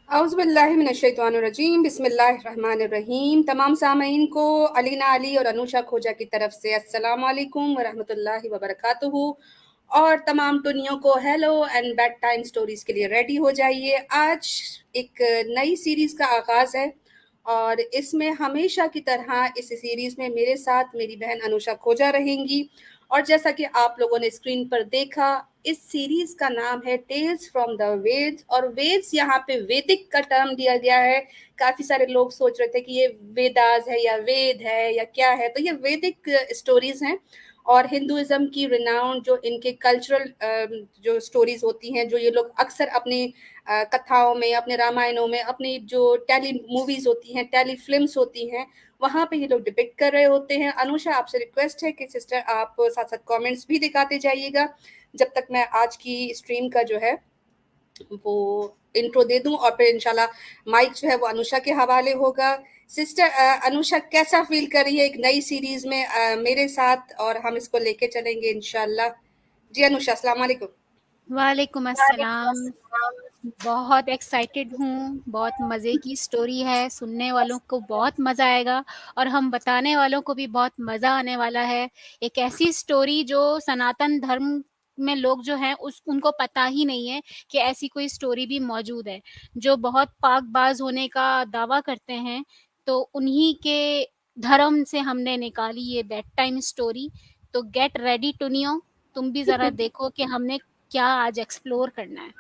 औज़ुबिल्लाहिमिनश्शैतानिर्रजीम बिस्मिल्लाहिर्रहमानिर्रहीम। तमाम सामीन को अलीना अली और अनुषा खोजा की तरफ से अस्सलाम वालेकुम वरहमतुल्लाहि वबरकातुहू। और तमाम टुनियों को hello and bed time stories के लिए रेडी हो जाइए। आज एक नई सीरीज़ का आगाज़ है और इसमें हमेशा की तरह इस सीरीज़ में मेरे साथ मेरी बहन अनुषा खोजा रहेंगी। और जैसा कि आप लोगों ने स्क्रीन पर देखा, इस सीरीज़ का नाम है टेल्स फ्रॉम द वेद्स। और वेद्स यहाँ पे वैदिक का टर्म दिया गया है। काफ़ी सारे लोग सोच रहे थे कि ये वेदास है या वेद है या क्या है, तो ये वैदिक स्टोरीज़ हैं। और हिंदुइज्म की रिनाउंड जो इनके कल्चरल जो स्टोरीज होती हैं, जो ये लोग अक्सर अपनी कथाओं में, अपने रामायणों में, अपनी जो टेली मूवीज होती हैं, टेली फिल्म्स होती हैं, वहाँ पे ये लोग डिपिक्ट कर रहे होते हैं। अनुषा, आपसे रिक्वेस्ट है कि सिस्टर आप साथ साथ कमेंट्स भी दिखाते जाइएगा जब तक मैं आज की स्ट्रीम का जो है वो इंट्रो दे दूं, और फिर इंशाल्लाह माइक जो है वो अनुषा के हवाले होगा। सिस्टर अनुषा, कैसा फील कर रही है एक नई सीरीज में मेरे साथ, और हम इसको लेके चलेंगे इंशाल्लाह। जी अनुषा, अस्सलाम वालेकुम। वालेकुम अस्सलाम। बहुत एक्साइटेड हूँ, बहुत मज़े की स्टोरी है, सुनने वालों को बहुत मज़ा आएगा और हम बताने वालों को भी बहुत मज़ा आने वाला है। एक ऐसी स्टोरी जो सनातन धर्म में लोग जो हैं उस उनको पता ही नहीं है कि ऐसी कोई स्टोरी भी मौजूद है, जो बहुत पाकबाज़ होने का दावा करते हैं, तो उन्हीं के धर्म से हमने निकाली ये बेड टाइम स्टोरी। तो गेट रेडी टुनियो, तुम भी ज़रा देखो कि हमने क्या आज एक्सप्लोर करना है।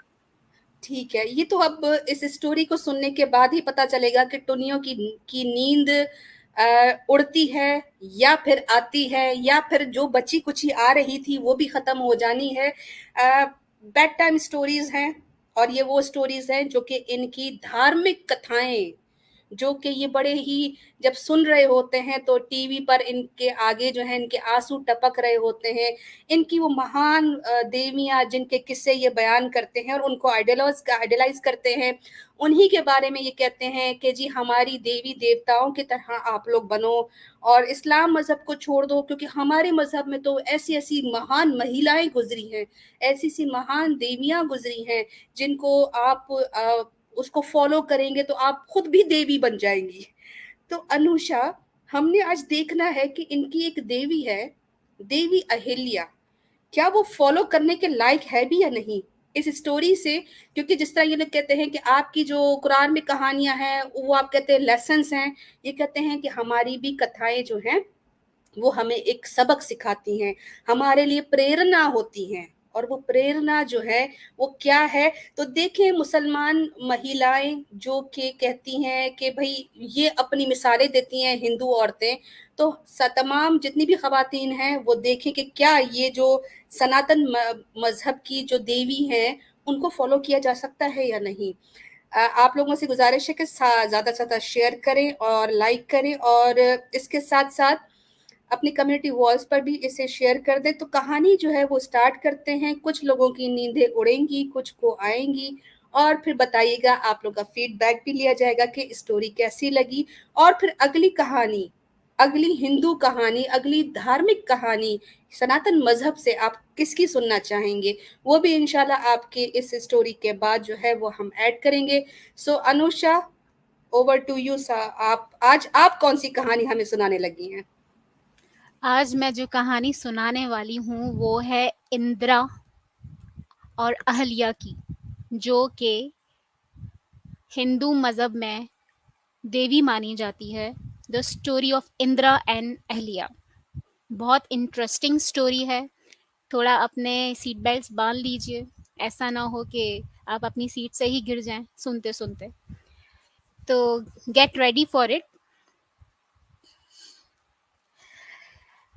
ठीक है, ये तो अब इस स्टोरी को सुनने के बाद ही पता चलेगा कि टुनियों की नींद उड़ती है या फिर आती है, या फिर जो बची कुची आ रही थी वो भी खत्म हो जानी है। बेड टाइम स्टोरीज हैं, और ये वो स्टोरीज हैं जो कि इनकी धार्मिक कथाएं, जो कि ये बड़े ही जब सुन रहे होते हैं तो टीवी पर इनके आगे जो है इनके आंसू टपक रहे होते हैं। इनकी वो महान देवियाँ जिनके किस्से ये बयान करते हैं और उनको आइडलाइज करते हैं, उन्हीं के बारे में ये कहते हैं कि जी हमारी देवी देवताओं की तरह आप लोग बनो और इस्लाम मज़हब को छोड़ दो, क्योंकि हमारे मज़हब में तो ऐसी ऐसी महान महिलाएं गुजरी हैं, ऐसी सी महान देवियाँ गुजरी हैं जिनको आप उसको फॉलो करेंगे तो आप खुद भी देवी बन जाएंगी। तो अनुषा, हमने आज देखना है कि इनकी एक देवी है, देवी अहिल्या। क्या वो फॉलो करने के लायक है भी या नहीं इस स्टोरी से? क्योंकि जिस तरह ये लोग कहते हैं कि आपकी जो कुरान में कहानियां हैं वो आप कहते हैं लेसन्स हैं, ये कहते हैं कि हमारी भी कथाएं जो हैं वो हमें एक सबक सिखाती हैं, हमारे लिए प्रेरणा होती हैं। और वो प्रेरणा जो है वो क्या है? तो देखें, मुसलमान महिलाएं जो कि कहती हैं कि भाई ये अपनी मिसालें देती हैं हिंदू औरतें, तो तमाम जितनी भी खवातीन हैं वो देखें कि क्या ये जो सनातन मजहब की जो देवी हैं उनको फॉलो किया जा सकता है या नहीं। आप लोगों से गुजारिश है कि ज़्यादा से ज़्यादा शेयर करें और लाइक करें, और इसके साथ साथ अपनी कम्युनिटी वॉल्स पर भी इसे शेयर कर दें। तो कहानी जो है वो स्टार्ट करते हैं। कुछ लोगों की नींदें उड़ेंगी, कुछ को आएंगी, और फिर बताइएगा, आप लोग का फीडबैक भी लिया जाएगा कि स्टोरी कैसी लगी। और फिर अगली कहानी, अगली हिंदू कहानी, अगली धार्मिक कहानी सनातन मजहब से आप किसकी सुनना चाहेंगे, वो भी इंशाल्लाह आपके इस स्टोरी के बाद जो है वो हम ऐड करेंगे। सो अनुषा, ओवर टू यू। आप आज आप कौन सी कहानी हमें सुनाने लगी हैं? आज मैं जो कहानी सुनाने वाली हूँ वो है इंदिरा और अहल्या की, जो कि हिंदू मज़हब में देवी मानी जाती है। The story of Indira and Ahalya बहुत इंटरेस्टिंग स्टोरी है। थोड़ा अपने सीट बेल्ट्स बांध लीजिए, ऐसा ना हो कि आप अपनी सीट से ही गिर जाएं सुनते सुनते। तो get ready for it.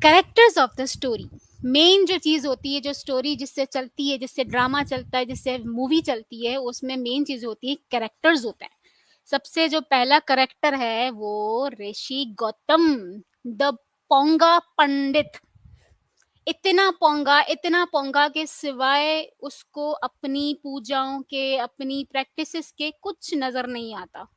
Characters of the story, main जो चीज़ होती है, जो स्टोरी जिससे चलती है, जिससे ड्रामा चलता है, जिससे मूवी चलती है, उसमें मेन चीज़ होती है कैरेक्टर्स होते हैं। सबसे जो पहला कैरेक्टर है वो ऋषि गौतम, द पोंगा पंडित। इतना पोंगा के सिवाय उसको अपनी पूजाओं के, अपनी प्रैक्टिसेस के कुछ नज़र नहीं आता।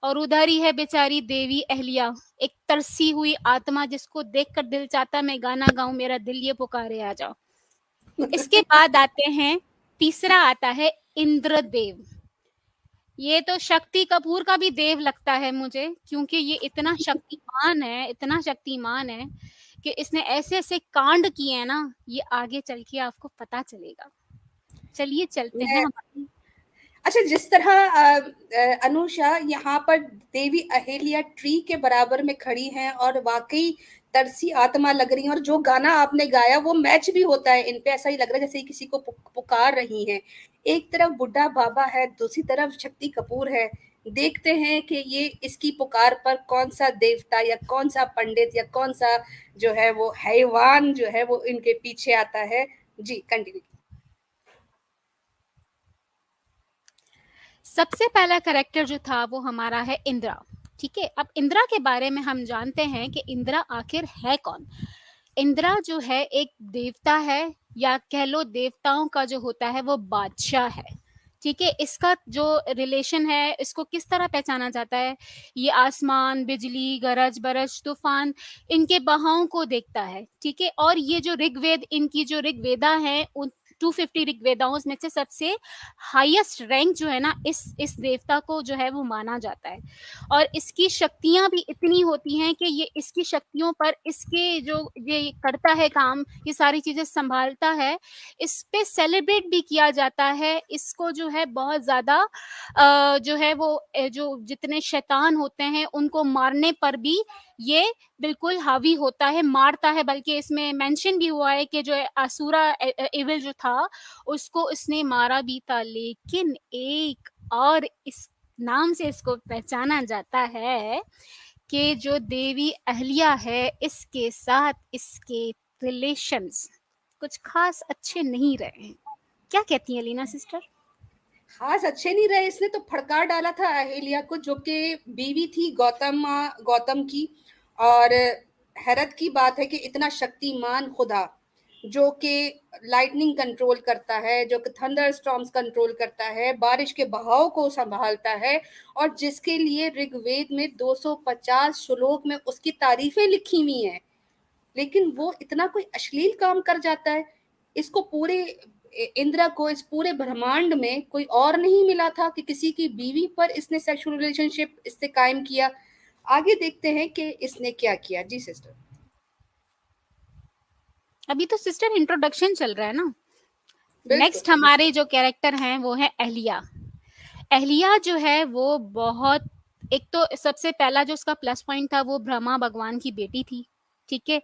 और उधर ही है बेचारी देवी अहलिया, एक तरसी हुई आत्मा जिसको देखकर दिल चाहता मैं गाना गाऊं, मेरा दिल ये पुकारे आ जाओ। इसके बाद आते हैं, तीसरा आता है इंद्रदेव। ये तो शक्ति कपूर का भी देव लगता है मुझे, क्योंकि ये इतना शक्तिमान है कि इसने ऐसे-ऐसे कांड किए हैं ना, ये आगे चल के आपको पता चलेगा। चलिए चलते हैं मैं हमारी। अच्छा, जिस तरह अनुषा यहाँ पर देवी अहिल्या ट्री के बराबर में खड़ी हैं और वाकई तरसी आत्मा लग रही हैं, और जो गाना आपने गाया वो मैच भी होता है इन पे। ऐसा ही लग रहा है जैसे किसी को पुकार रही हैं। एक तरफ बुड्ढा बाबा है, दूसरी तरफ शक्ति कपूर है। देखते हैं कि ये इसकी पुकार पर कौन सा देवता या कौन सा पंडित या कौन सा जो है वो हैवान जो है वो इनके पीछे आता है। जी कंटिन्यू। सबसे पहला कैरेक्टर जो था वो हमारा है इंद्रा। ठीक है, अब इंद्रा के बारे में हम जानते हैं कि इंद्रा आखिर है कौन। इंद्रा जो है एक देवता है, या कह लो देवताओं का जो होता है वो बादशाह है। ठीक है, इसका जो रिलेशन है, इसको किस तरह पहचाना जाता है, ये आसमान, बिजली, गरज बरज, तूफान, इनके बहाव को देखता है। ठीक है, और ये जो ऋग्वेद, इनकी जो ऋग्वेदा है, उन 250 ऋग्वेदाओं में से सबसे हाईएस्ट रैंक जो है ना, इस देवता को जो है वो माना जाता है। और इसकी शक्तियां भी इतनी होती हैं कि ये इसकी शक्तियों पर, इसके जो ये करता है काम, ये सारी चीजें संभालता है, इस पे सेलिब्रेट भी किया जाता है। इसको जो है बहुत ज्यादा जो है वो जो जितने शैतान होते हैं उनको मारने पर भी ये बिल्कुल हावी होता है, मारता है। बल्कि इसमें मेंशन भी हुआ है कि जो असुरा एविल जो था, उसको इसने मारा भी था, लेकिन एक और इस नाम से इसको पहचाना जाता है कि जो देवी अहल्या है, इसके साथ इसके रिलेशंस कुछ खास अच्छे नहीं रहे हैं। क्या कहती हैं लीना सिस्टर? खास अच्छे नहीं रहे। इसने तो फड़का डाला था अहिल्या को, जो कि बीवी थी गौतम की। और हैरत की बात है कि इतना शक्तिमान खुदा, जो कि लाइटनिंग कंट्रोल करता है, जो कि थंडर स्टॉर्म्स कंट्रोल करता है, बारिश के बहाव को संभालता है, और जिसके लिए ऋग्वेद में 250 श्लोक में उसकी तारीफें लिखी हुई हैं, लेकिन वो इतना कोई अश्लील काम कर जाता है। इसको पूरे इंद्रा को इस पूरे ब्रह्मांड में कोई और नहीं मिला था कि किसी की बीवी पर इसने सेक्सुअल रिलेशनशिप इससे कायम किया। आगे देखते हैं कि इसने क्या किया। जी सिस्टर। अभी तो सिस्टर इंट्रोडक्शन चल रहा है ना। बिल्कुल। नेक्स्ट हमारे जो कैरेक्टर हैं वो है अहलिया। अहलिया जो है वो बहुत, एक तो सबसे पहला जो उसका प्लस पॉइंट था, वो ब्रह्मा भगवान की बेटी थी। ठीक है,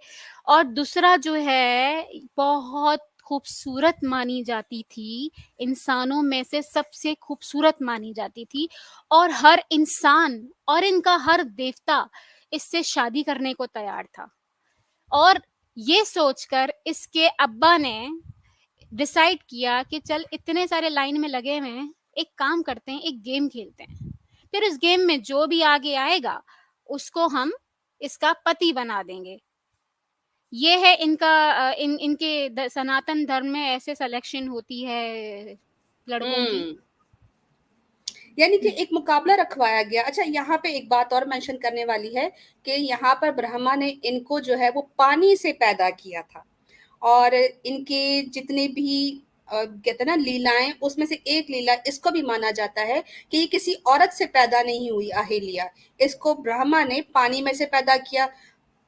और दूसरा जो है बहुत खूबसूरत मानी जाती थी, इंसानों में से सबसे खूबसूरत मानी जाती थी। और हर इंसान और इनका हर देवता इससे शादी करने को तैयार था। और ये सोचकर इसके अब्बा ने डिसाइड किया कि चल इतने सारे लाइन में लगे हुए हैं, एक काम करते हैं, एक गेम खेलते हैं। फिर इस गेम में जो भी आगे आएगा उसको हम इसका पति बना देंगे। ये है इनका इनके सनातन धर्म में ऐसे सिलेक्शन होती है लड़कों की। हम्म। यानी कि एक मुकाबला रखवाया गया। अच्छा, यहाँ पे एक बात और मेंशन करने वाली है कि यहाँ पर ब्रह्मा ने इनको जो है वो पानी से पैदा किया था, और इनके जितने भी कहते हैं ना लीलाएं, उसमें से एक लीला इसको भी माना जाता है कि ये किसी औरत से पैदा नहीं हुई अहिल्या, इसको ब्रह्मा ने पानी में से पैदा किया।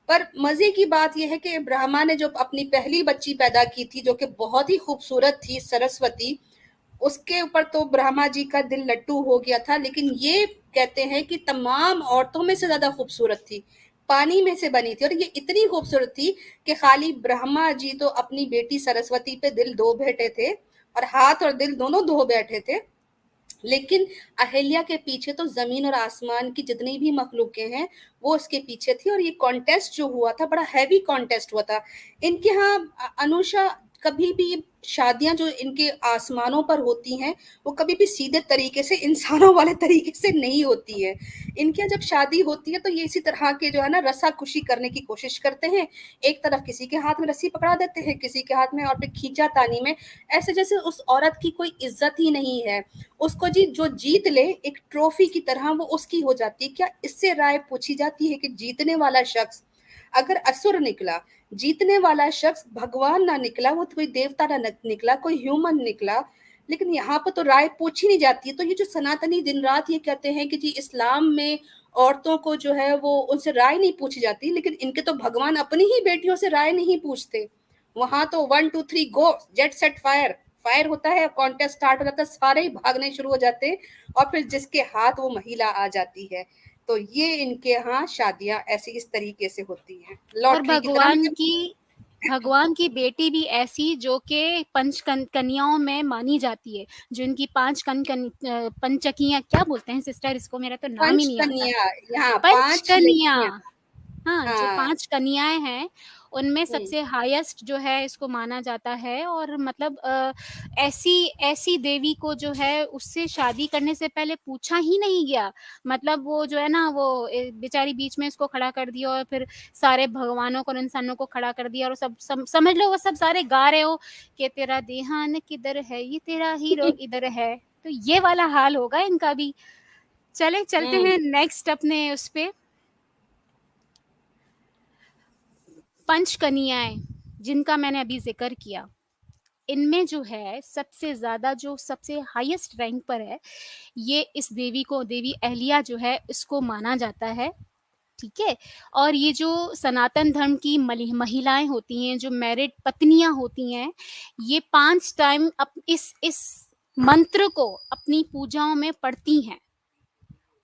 पर मजे की बात यह है कि ब्रह्मा ने जो अपनी पहली बच्ची पैदा की थी, जो कि बहुत ही खूबसूरत थी, सरस्वती, उसके ऊपर तो ब्रह्मा जी का दिल लट्टू हो गया था। लेकिन ये कहते हैं कि तमाम औरतों में से ज्यादा खूबसूरत थी, पानी में से बनी थी, और ये इतनी खूबसूरत थी कि खाली ब्रह्मा जी तो अपनी बेटी सरस्वती पे दिल दो बैठे थे, और हाथ और दिल दोनों दो बैठे थे, लेकिन अहिल्या के पीछे तो जमीन और आसमान की जितनी भी मखलूकें हैं वो इसके पीछे थी। और ये कॉन्टेस्ट जो हुआ था, बड़ा हैवी कॉन्टेस्ट हुआ था इनके यहाँ। अनुषा, कभी भी शादियां जो इनके आसमानों पर होती हैं, वो कभी भी सीधे तरीके से इंसानों वाले तरीके से नहीं होती है। इनके यहाँ जब शादी होती है तो ये इसी तरह के जो है ना रस्सा खुशी करने की कोशिश करते हैं। एक तरफ किसी के हाथ में रस्सी पकड़ा देते हैं, किसी के हाथ में, और फिर खींचा तानी में, ऐसे जैसे उस औरत की कोई इज्जत ही नहीं है। उसको जी जो जीत ले एक ट्रॉफी की तरह वो उसकी हो जाती है। क्या इससे राय पूछी जाती है कि जीतने वाला शख्स अगर असुर निकला, जीतने वाला शख्स भगवान ना निकला, वो तो कोई देवता ना निकला, कोई ह्यूमन निकला, लेकिन यहाँ पर तो राय पूछी नहीं जाती है। तो ये जो सनातनी दिन रात ये कहते हैं कि जी इस्लाम में औरतों को जो है वो उनसे राय नहीं पूछी जाती, लेकिन इनके तो भगवान अपनी ही बेटियों से राय नहीं पूछते। वहां तो 1 2 3 गो, जेट सेट फायर, फायर होता है, कॉन्टेस्ट स्टार्ट हो जाता है, सारे ही भागने शुरू हो जाते हैं और फिर जिसके हाथ वो महिला आ जाती है। तो ये इनके यहाँ शादियां ऐसी इस तरीके से होती हैं, और लॉटरी की तरह। भगवान की बेटी भी ऐसी जो कि कन्याओं में मानी जाती है, जो इनकी पंचकियां क्या बोलते हैं सिस्टर, इसको मेरा तो नाम ही पंच नहीं आता। कन्या, यहाँ पांच पंचकन्या, लड़कियां। हाँ, जो हाँ। 5 कन्याएँ हैं, उनमें हम्म। सबसे हाईएस्ट जो है इसको माना जाता है। और मतलब ऐसी ऐसी देवी को जो है उससे शादी करने से पहले पूछा ही नहीं गया। मतलब वो जो है ना वो बेचारी बीच में इसको खड़ा कर दिया और फिर सारे भगवानों को और इंसानों को खड़ा कर दिया और सब समझ लो वो सब सारे गा रहे हो कि तेरा देहान किधर है, ये तेरा हीरो इधर है। तो ये वाला हाल होगा इनका भी। चलते हम्म। हैं नेक्स्ट अपने उस पे। पंचकन्याएँ, जिनका मैंने अभी ज़िक्र किया, इनमें जो है सबसे ज़्यादा जो सबसे हाईएस्ट रैंक पर है, ये इस देवी को देवी अहिल्या जो है इसको माना जाता है, ठीक है? और ये जो सनातन धर्म की महिलाएँ होती हैं, जो मैरिड पत्नियाँ होती हैं, ये 5 टाइम इस मंत्र को अपनी पूजाओं में पढ़ती हैं।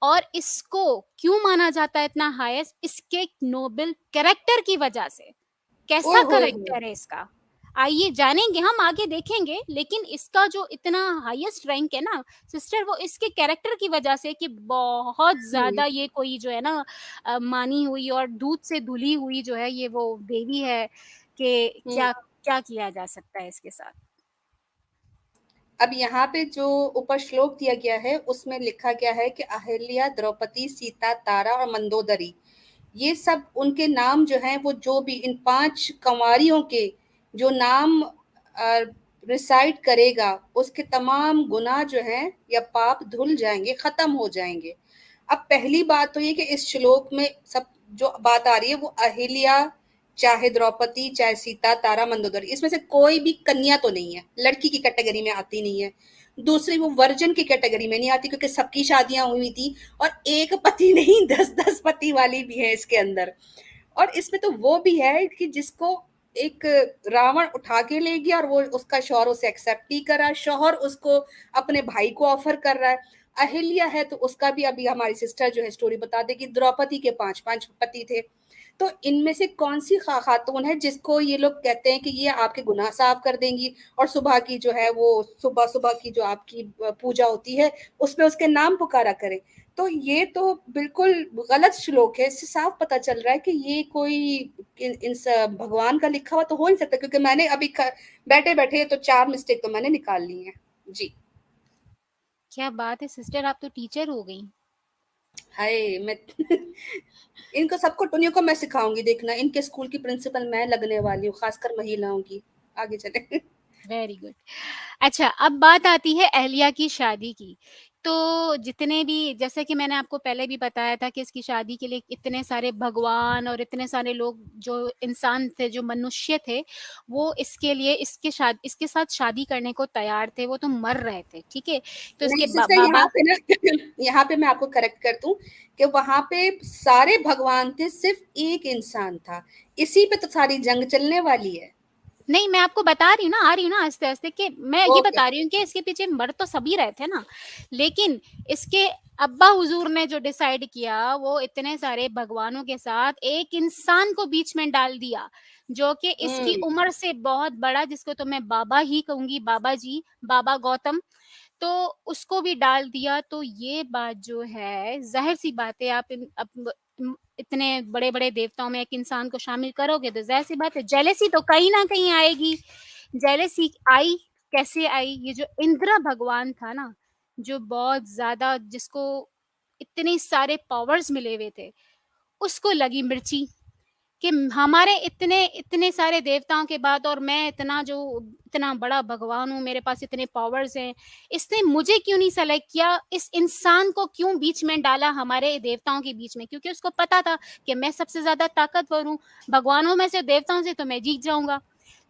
और इसको क्यों माना जाता है इतना हाईएस्ट? इसके नोबल कैरेक्टर की वजह से। कैसा ओहो हो। करैक्टर है इसका? आइए जानेंगे, हम आगे देखेंगे, लेकिन इसका जो इतना हाईएस्ट रैंक है ना सिस्टर, वो इसके कैरेक्टर की वजह से कि बहुत हम्म। ज़्यादा ये कोई जो है ना मानी हुई और दूध से धुली हुई जो है ये वो देवी है कि हम्म। क्या क्या किया जा सकता है इसके साथ। अब यहाँ पे जो ऊपर श्लोक दिया गया है उसमें लिखा गया है कि अहिल्या, द्रौपदी, सीता, तारा और मंदोदरी, ये सब उनके नाम जो हैं वो जो भी इन 5 कंवारियों के जो नाम रिसाइट करेगा उसके तमाम गुनाह जो हैं या पाप धुल जाएंगे, खत्म हो जाएंगे। अब पहली बात तो ये कि इस श्लोक में सब जो बात आ रही है वो अहिल्या, चाहे द्रौपदी, चाहे सीता, तारा, मंदोदरी, इसमें से कोई भी कन्या तो नहीं है, लड़की की कैटेगरी में आती नहीं है। दूसरी वो वर्जन की कैटेगरी में नहीं आती क्योंकि सबकी शादियां हुई थी और एक पति नहीं 10-10 पति वाली भी है इसके अंदर। और इसमें तो वो भी है कि जिसको एक रावण उठा के ले गया और वो उसका शौहर उसे एक्सेप्ट नहीं करा, शौहर उसको अपने भाई को ऑफर कर रहा है। अहिल्या है तो उसका भी अभी हमारी सिस्टर जो है स्टोरी बता देगी, द्रौपदी के 5-5 पति थे। तो इनमें से कौन सी खातून है जिसको ये लोग कहते हैं कि ये आपके गुनाह साफ कर देंगी और सुबह की जो है वो सुबह सुबह की जो आपकी पूजा होती है उसमें उसके नाम पुकारा करें। तो ये तो बिल्कुल गलत श्लोक है, इससे साफ पता चल रहा है कि ये कोई भगवान का लिखा हुआ तो हो नहीं सकता, क्योंकि मैंने अभी बैठे बैठे तो 4 मिस्टेक तो मैंने निकाल ली है जी। क्या बात है सिस्टर, आप तो टीचर हो गई। हाय मैं इनको सबको टुनियों को मैं सिखाऊंगी, देखना इनके स्कूल की प्रिंसिपल मैं लगने वाली हूँ, खासकर महिलाओं की। आगे चले। Very good. अच्छा, अब बात आती है अहलिया की शादी की। तो जितने भी, जैसे कि मैंने आपको पहले भी बताया था कि इसकी शादी के लिए इतने सारे भगवान और इतने सारे लोग जो इंसान थे, जो मनुष्य थे, वो इसके लिए इसके साथ शादी करने को तैयार थे, वो तो मर रहे थे, ठीक है? तो नहीं इसके सिस्टर, यहाँ बाबा पे ना यहाँ पे मैं आपको करेक्ट कर दूं कि वहां पे सारे भगवान थे, सिर्फ एक इंसान था। इसी पे तो सारी जंग चलने वाली है। नहीं, मैं आपको बता रही हूँ ना, आ रही हूँ ना आस्ते-आस्ते, कि मैं ये ओके। बता रही हूँ कि इसके पीछे मर तो सभी रहे थे ना, लेकिन इसके अब्बा हुज़ूर ने जो डिसाइड किया, वो इतने सारे भगवानों के साथ एक इंसान को बीच में डाल दिया, जो कि इसकी हम्म। उम्र से बहुत बड़ा, जिसको तो मैं बाबा ही कहूँगी, बाबा जी, बाबा गौतम। तो उसको भी डाल दिया। तो ये बात जो है, ज़ाहिर-सी बात है, आप इतने बड़े-बड़े देवताओं में एक इंसान को शामिल करोगे तो ज़ाहिर-सी बात है जेलसी तो कहीं न कहीं आएगी। जेलसी आई, कैसे आई? ये जो इंद्र भगवान था ना, जो बहुत ज़्यादा, जिसको इतने सारे पावर्स मिले हुए थे, उसको लगी मिर्ची कि हमारे इतने इतने सारे देवताओं के बाद और मैं इतना बड़ा भगवान हूँ, मेरे पास इतने पावर्स हैं, इसने मुझे क्यों नहीं सेलेक्ट किया, इस इंसान को क्यों बीच में डाला हमारे देवताओं के बीच में? क्योंकि उसको पता था कि मैं सबसे ज़्यादा ताकतवर हूँ, भगवानों में से, देवताओं से तो मैं जीत जाऊँगा।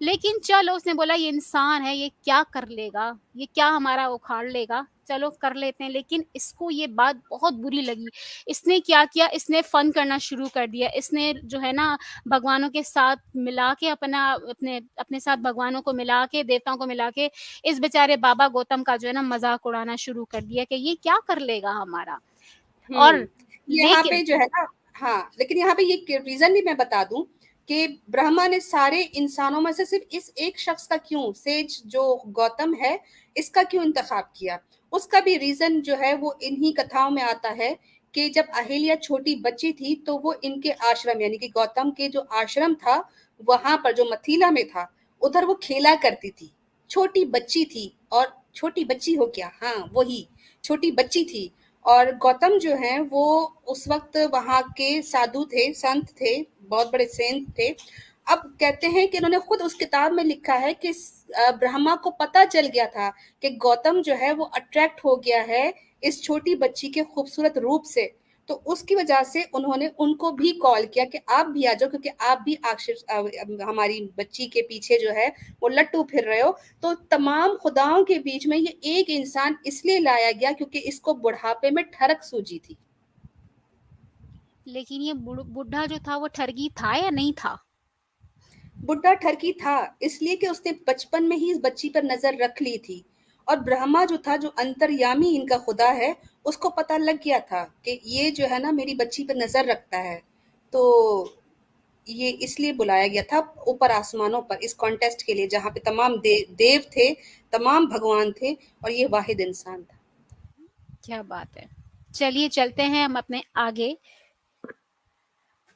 लेकिन चलो उसने बोला ये इंसान है, ये क्या कर लेगा, ये क्या हमारा उखाड़ लेगा, चलो कर लेते हैं। लेकिन इसको ये बात बहुत बुरी लगी। इसने क्या किया, इसने फन करना शुरू कर दिया। इसने जो है ना भगवानों के साथ मिला के अपने अपने साथ भगवानों को मिला के, देवताओं को मिला के इस बेचारे बाबा गौतम का जो है ना मजाक उड़ाना शुरू कर दिया कि ये क्या कर लेगा हमारा। और यहाँ लेकिन पे जो है ना, हाँ, लेकिन यहाँ पे ये रीजन भी मैं बता दूं कि ब्रह्मा ने सारे इंसानों में से सिर्फ इस एक शख्स का क्यों, सेज जो गौतम है, इसका क्यों इंतखाब किया, उसका भी रीजन जो है वो इन्हीं कथाओं में आता है कि जब अहिल्या छोटी बच्ची थी तो वो इनके आश्रम यानी कि गौतम के जो आश्रम था वहां पर जो मथीला में था उधर वो खेला करती थी, छोटी बच्ची थी, और छोटी बच्ची हो क्या, हाँ वही छोटी बच्ची थी। और गौतम जो है वो उस वक्त वहां के साधु थे, संत थे, बहुत बड़े सेंट थे। अब कहते हैं कि उन्होंने खुद उस किताब में लिखा है कि ब्रह्मा को पता चल गया था कि गौतम जो है वो अट्रैक्ट हो गया है इस छोटी बच्ची के खूबसूरत रूप से, तो उसकी वजह से उन्होंने उनको भी कॉल किया कि आप भी आ जाओ, क्योंकि आप भी आखिर हमारी बच्ची के पीछे जो है वो लट्टू फिर रहे हो। तो तमाम खुदाओं के बीच में ये एक इंसान इसलिए लाया गया क्योंकि इसको बुढ़ापे में ठरक सूझी थी। लेकिन ये बुढ़ा जो था वो ठरकी था या नहीं था? बुड्ढा ठरकी था इसलिए कि उसने बचपन में ही इस बच्ची पर नजर रख ली थी, और ब्रह्मा जो था, जो अंतर्यामी इनका खुदा है, उसको पता लग गया था कि ये जो है ना मेरी बच्ची पर नजर रखता है। तो ये इसलिए बुलाया गया था ऊपर आसमानों पर इस कॉन्टेस्ट के लिए जहाँ पे तमाम देव थे, तमाम भगवान थे, और ये वाहिद इंसान था। क्या बात है। चलिए चलते हैं हम अपने आगे।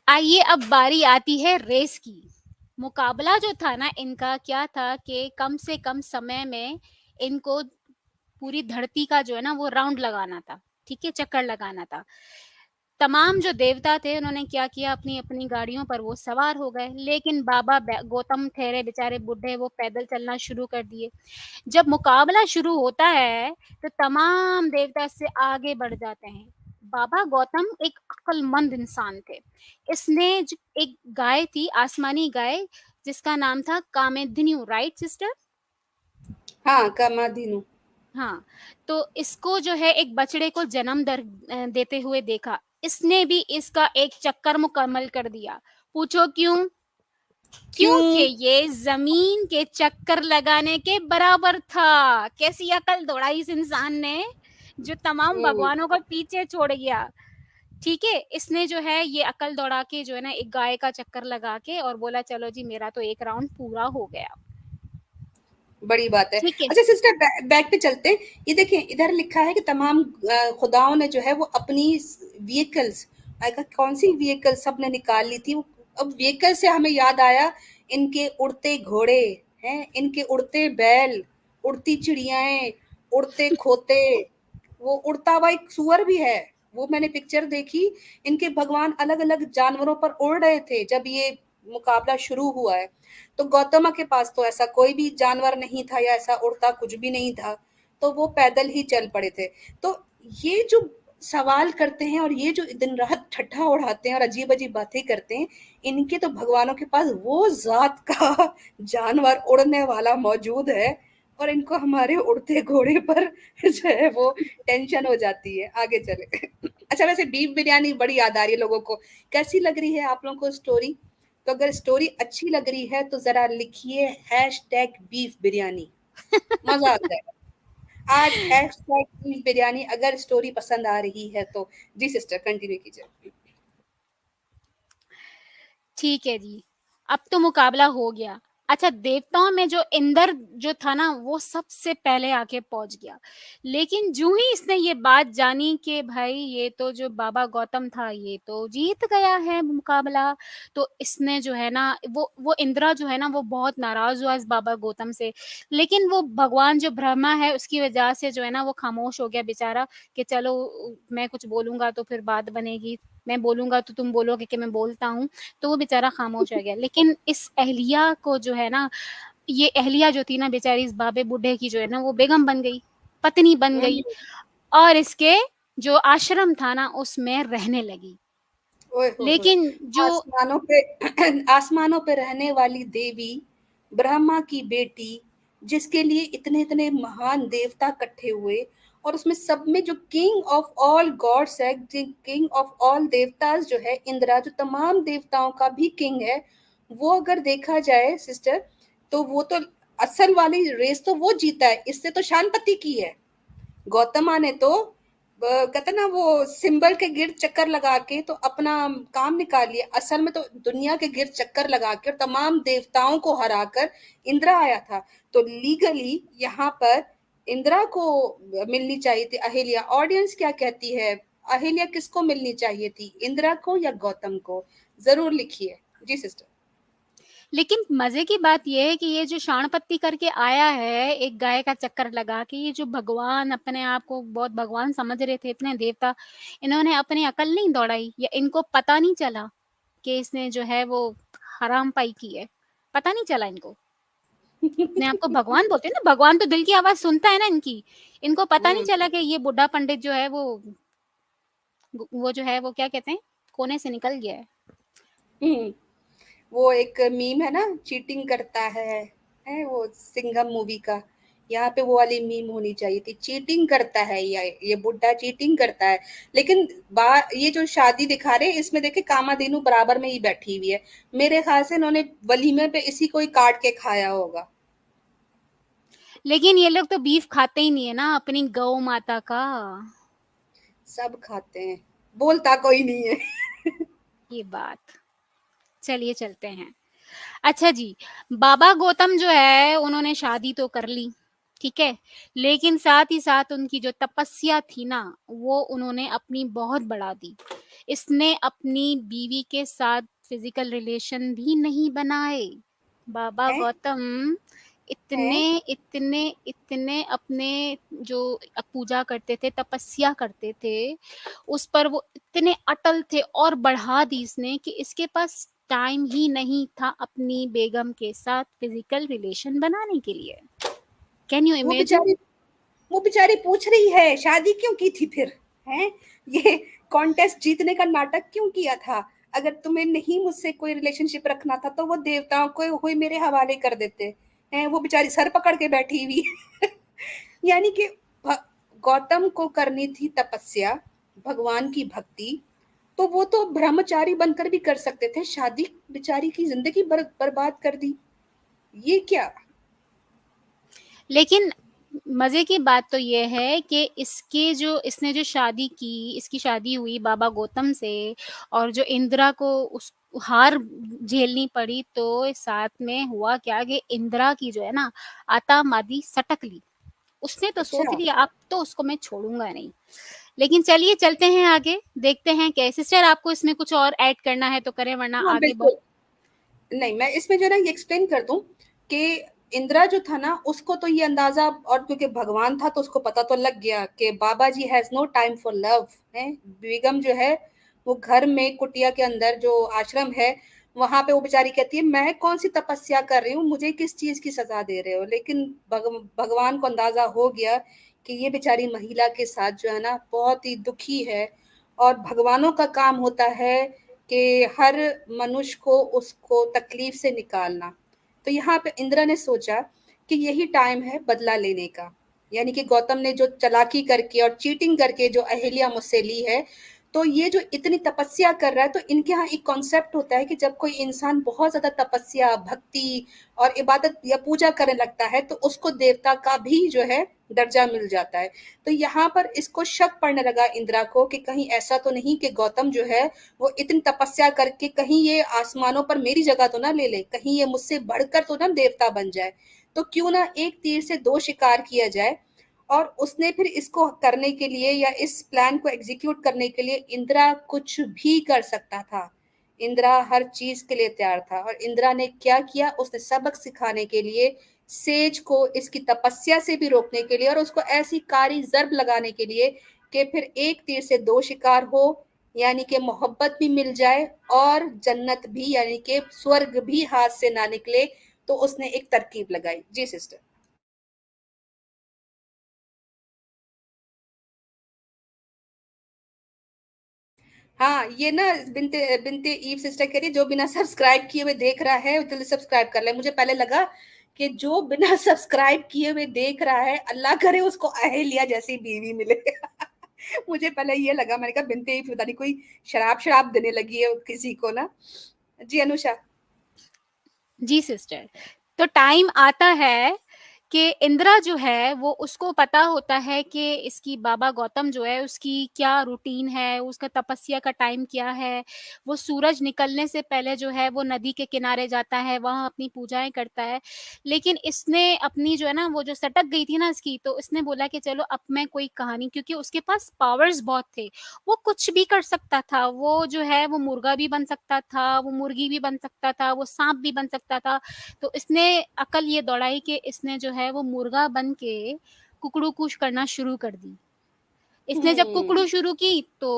आइए अब बारी आती है रेस की। मुकाबला जो था ना इनका क्या था कि कम से कम समय में इनको पूरी धरती का जो है ना वो राउंड लगाना था, ठीक है, चक्कर लगाना था। तमाम जो देवता थे उन्होंने क्या किया, अपनी अपनी गाड़ियों पर वो सवार हो गए, लेकिन बाबा गौतम ठहरे बेचारे बूढ़े, वो पैदल चलना शुरू कर दिए। जब मुकाबला शुरू होता है तो तमाम देवता से आगे बढ़ जाते हैं। बाबा गौतम एक अक्लमंद इंसान थे। इसने एक गाय थी, आसमानी गाय, जिसका नाम था कामेधिन्यू, राइट सिस्टर? हाँ, कामाधीनु। हाँ, तो इसको जो है एक बछड़े को जन्म देते हुए देखा। इसने भी इसका एक चक्कर मुकम्मल कर दिया। पूछो क्यों? क्योंकि क्यों? ये जमीन के चक्कर लगाने के बराबर था। कैसी अकल दौड़ाई इस इंसान ने, जो तमाम हम्म, भगवानों को पीछे छोड़ गया। ठीक है, इसने जो है ये अकल दौड़ा के जो है ना एक गाय का चक्कर लगा के और बोला चलो जी मेरा तो एक राउंड पूरा हो गया। बड़ी बात है। ठीक है। अच्छा सिस्टर, बैक पे चलते हैं। ये देखिए इधर लिखा है कि तमाम खुदाओं ने जो है वो अपनी व्हीकल्स, कौन सी व्हीकल सब ने निकाल ली थी। अब व्हीकल से हमें याद आया इनके उड़ते घोड़े हैं, इनके उड़ते बैल, उड़ती चिड़ियाएं, उड़ते खोते, वो उड़ता हुआ एक सुअर भी है, वो मैंने पिक्चर देखी। इनके भगवान अलग अलग जानवरों पर उड़ रहे थे जब ये मुकाबला शुरू हुआ है। तो गौतमा के पास तो ऐसा कोई भी जानवर नहीं था या ऐसा उड़ता कुछ भी नहीं था, तो वो पैदल ही चल पड़े थे। तो ये जो सवाल करते हैं और ये जो दिन रात ठट्ठा उड़ाते हैं और अजीब अजीब बातें करते हैं, इनके तो भगवानों के पास वो जात का जानवर उड़ने वाला मौजूद है, और इनको हमारे उड़ते घोड़े पर जो है वो टेंशन हो जाती है। आगे चले। अच्छा वैसे बीफ बिरयानी बड़ी याद आ रही है लोगों को, कैसी लग रही है आप लोगों को स्टोरी? तो अगर स्टोरी अच्छी लग रही है तो जरा लिखिए हैशटैग बीफ बिरयानी, मजा आ जाएगा। आज हैशटैग बीफ बिरयानी अगर स्टोरी पसंद आ रही है तो। जी सिस्टर कंटिन्यू कीजिए। ठीक है जी, अब तो मुकाबला हो गया। अच्छा, देवताओं में जो इंद्र जो था ना वो सबसे पहले आके पहुंच गया। लेकिन जो ही इसने ये बात जानी कि भाई ये तो जो बाबा गौतम था ये तो जीत गया है मुकाबला, तो इसने जो है ना वो इंद्रा जो है ना वो बहुत नाराज हुआ इस बाबा गौतम से। लेकिन वो भगवान जो ब्रह्मा है उसकी वजह से जो है ना वो खामोश हो गया बेचारा, कि चलो मैं कुछ बोलूंगा तो फिर बात बनेगी, मैं बोलूंगा तो तुम बोलोगे कि मैं बोलता हूँ, तो वो बेचारा खामोश रह गया। लेकिन इस अहलिया को जो है ना, ये अहलिया जो थी ना बेचारी इस बाबे बूढ़े की जो है ना वो बेगम बन गई, पत्नी बन गई, और इसके जो आश्रम था ना उसमें रहने लगी। ओए हो लेकिन जो आसमानों पे आसमानों पे रहने वाली देवी ब्रह्मा की बेटी, जिसके लिए इतने इतने महान देवता इकट्ठे हुए, और उसमें सब में जो किंग ऑफ ऑल गॉड्स है, किंग ऑफ ऑल देवताज जो है इंद्रा, जो तमाम देवताओं का भी किंग है, वो अगर देखा जाए सिस्टर, तो वो तो असल वाली रेस तो वो जीता है, इससे तो शानपति की है। गौतमा ने तो कहते ना वो सिंबल के गिर्द चक्कर लगा के तो अपना काम निकाल लिया, असल में तो दुनिया के गिर्द चक्कर लगा के और तमाम देवताओं को हराकर इंद्रा आया था। तो लीगली यहाँ पर इंद्रा को मिलनी चाहिए थी अहिल्या। ऑडियंस क्या कहती है, अहिल्या किसको मिलनी चाहिए थी, इंद्रा को या गौतम को? जरूर लिखिए जी सिस्टर। लेकिन मजे की बात यह है कि ये जो शाणपत्ती करके आया है एक गाय का चक्कर लगा के, ये जो भगवान अपने आप को बहुत भगवान समझ रहे थे, इतने देवता, इन्होंने अपनी अकल नहीं दौड़ाई, या इनको पता नहीं चला कि इसने जो है वो हराम पाई की है, पता नहीं चला इनको। अपने आप को भगवान बोलते हैं ना, भगवान तो दिल की आवाज सुनता है ना इनकी, इनको पता नहीं चला कि ये बुढ़ा पंडित जो है वो जो है वो क्या कहते हैं, कोने से निकल गया है। वो एक मीम है ना, चीटिंग करता है वो सिंघम मूवी का, यहाँ पे वो वाली मीम होनी चाहिए थी, चीटिंग करता है ये बुड्ढा चीटिंग करता है। लेकिन ये जो शादी दिखा रहे इसमें देखे कामाधेनु बराबर में ही बैठी हुई है, मेरे ख्याल से इन्होंने वलीमे पे इसी को ही काट के खाया होगा। लेकिन ये लोग तो बीफ खाते ही नहीं है ना अपनी गौ माता का। सब खाते हैं, बोलता कोई नहीं है। ये बात, चलिए चलते हैं। अच्छा जी, बाबा गौतम जो है उन्होंने शादी तो कर ली, ठीक है, लेकिन साथ ही साथ उनकी जो तपस्या थी ना वो उन्होंने अपनी बहुत बढ़ा दी। इसने अपनी बीवी के साथ फिजिकल रिलेशन भी नहीं बनाए। बाबा हैं गौतम इतने हैं इतने इतने अपने जो पूजा करते थे, तपस्या करते थे, उस पर वो इतने अटल थे, और बढ़ा दी इसने कि इसके पास टाइम ही नहीं था अपनी बेगम के साथ फिजिकल रिलेशन बनाने के लिए। कैन यू वो इमेजिन? बेचारी वो बेचारी पूछ रही है शादी क्यों की थी फिर, हैं? ये कॉन्टेस्ट जीतने का नाटक क्यों किया था? अगर तुम्हें नहीं मुझसे कोई रिलेशनशिप रखना था तो वो देवताओं को हुई मेरे हवाले कर देते हैं। वो बेचारी सर पकड़ के बैठी हुई यानी कि गौतम को करनी थी तपस्या, भगवान की भक्ति, तो वो तो ब्रह्मचारी बनकर भी कर सकते थे, शादी बेचारी की जिंदगी बर्बाद कर दी, ये क्या? लेकिन मजे की बात तो ये है कि इसने जो शादी की, इसकी शादी हुई बाबा गौतम से, और जो इंदिरा को उस हार झेलनी पड़ी, तो साथ में हुआ क्या कि इंदिरा की जो है ना आता मादी सटक ली। उसने तो सोच अच्छा। लिया अब तो उसको मैं छोड़ूंगा नहीं। लेकिन चलिए चलते हैं आगे, देखते हैं क्या सिस्टर आपको इसमें कुछ और ऐड करना है तो करें, वरना हाँ आगे बहुत। बिल्कुल। नहीं, मैं इसमें जो है ना ये एक्सप्लेन कर दूं कि इंदिरा जो था ना उसको तो ये अंदाजा, और क्योंकि भगवान था तो उसको पता तो लग गया कि Baba ji has no time for love है। बेगम जो है वो घर में कुटिया के अंदर जो आश्रम है वहां पे वो बेचारी कहती है मैं कौन सी तपस्या कर रही हूँ, मुझे किस चीज की सजा दे रहे हो। लेकिन भगवान को अंदाजा हो गया कि ये बेचारी महिला के साथ जो है ना बहुत ही दुखी है, और भगवानों का काम होता है कि हर मनुष्य को उसको तकलीफ से निकालना। तो यहाँ पे इंदिरा ने सोचा कि यही टाइम है बदला लेने का, यानी कि गौतम ने जो चालाकी करके और चीटिंग करके जो अहिल्या मुझसे ली है, तो ये जो इतनी तपस्या कर रहा है, तो इनके यहाँ एक कॉन्सेप्ट होता है कि जब कोई इंसान बहुत ज्यादा तपस्या भक्ति और इबादत या पूजा करने लगता है तो उसको देवता का भी जो है दर्जा मिल जाता है। तो यहाँ पर इसको शक पड़ने लगा इंदिरा को कि कहीं ऐसा तो नहीं कि गौतम जो है वो इतनी तपस्या करके कहीं ये आसमानों पर मेरी जगह तो ना ले ले, कहीं ये मुझसे बढ़कर तो ना देवता बन जाए। तो क्यों ना एक तीर से दो शिकार किया जाए। और उसने फिर इसको करने के लिए या इस प्लान को एग्जीक्यूट करने के लिए इंदिरा कुछ भी कर सकता था, इंदिरा हर चीज के लिए तैयार था। और इंदिरा ने क्या किया, उसने सबक सिखाने के लिए सेज को इसकी तपस्या से भी रोकने के लिए और उसको ऐसी कारी जर्ब लगाने के लिए कि फिर एक तीर से दो शिकार हो, यानी कि मोहब्बत भी मिल जाए और जन्नत भी, यानी कि स्वर्ग भी हाथ से ना निकले। तो उसने एक तरकीब लगाई जी सिस्टर। हाँ, ये ना बिनते बिनते ईव सिस्टर कह रही है, जो बिना सब्सक्राइब किए हुए देख रहा है जल्दी सब्सक्राइब कर ले। मुझे पहले लगा कि जो बिना सब्सक्राइब किए हुए देख रहा है, अल्लाह करे उसको अहेलिया जैसी बीवी मिले। मुझे पहले ये लगा, मैंने कहा बिनते ईव पता नहीं कोई शराब शराब देने लगी है किसी को ना। जी अनुषा। जी सिस्टर, तो टाइम आता है कि इंदिरा जो है वो उसको पता होता है कि इसकी बाबा गौतम जो है उसकी क्या रूटीन है, उसका तपस्या का टाइम क्या है। वो सूरज निकलने से पहले जो है वो नदी के किनारे जाता है, वहाँ अपनी पूजाएँ करता है। लेकिन इसने अपनी जो है ना वो जो सटक गई थी ना इसकी, तो इसने बोला कि चलो अब मैं कोई कहानी, क्योंकि उसके पास पावर्स बहुत थे। वो कुछ भी कर सकता था, वो जो है वो मुर्गा भी बन सकता था, वो मुर्गी भी बन सकता था, वो साँप भी बन सकता था। तो इसने अकल ये दौड़ाई कि इसने जो है वो मुर्गा बन के कुकड़ू कूश करना शुरू कर दी। इसने जब कुकड़ू शुरू की तो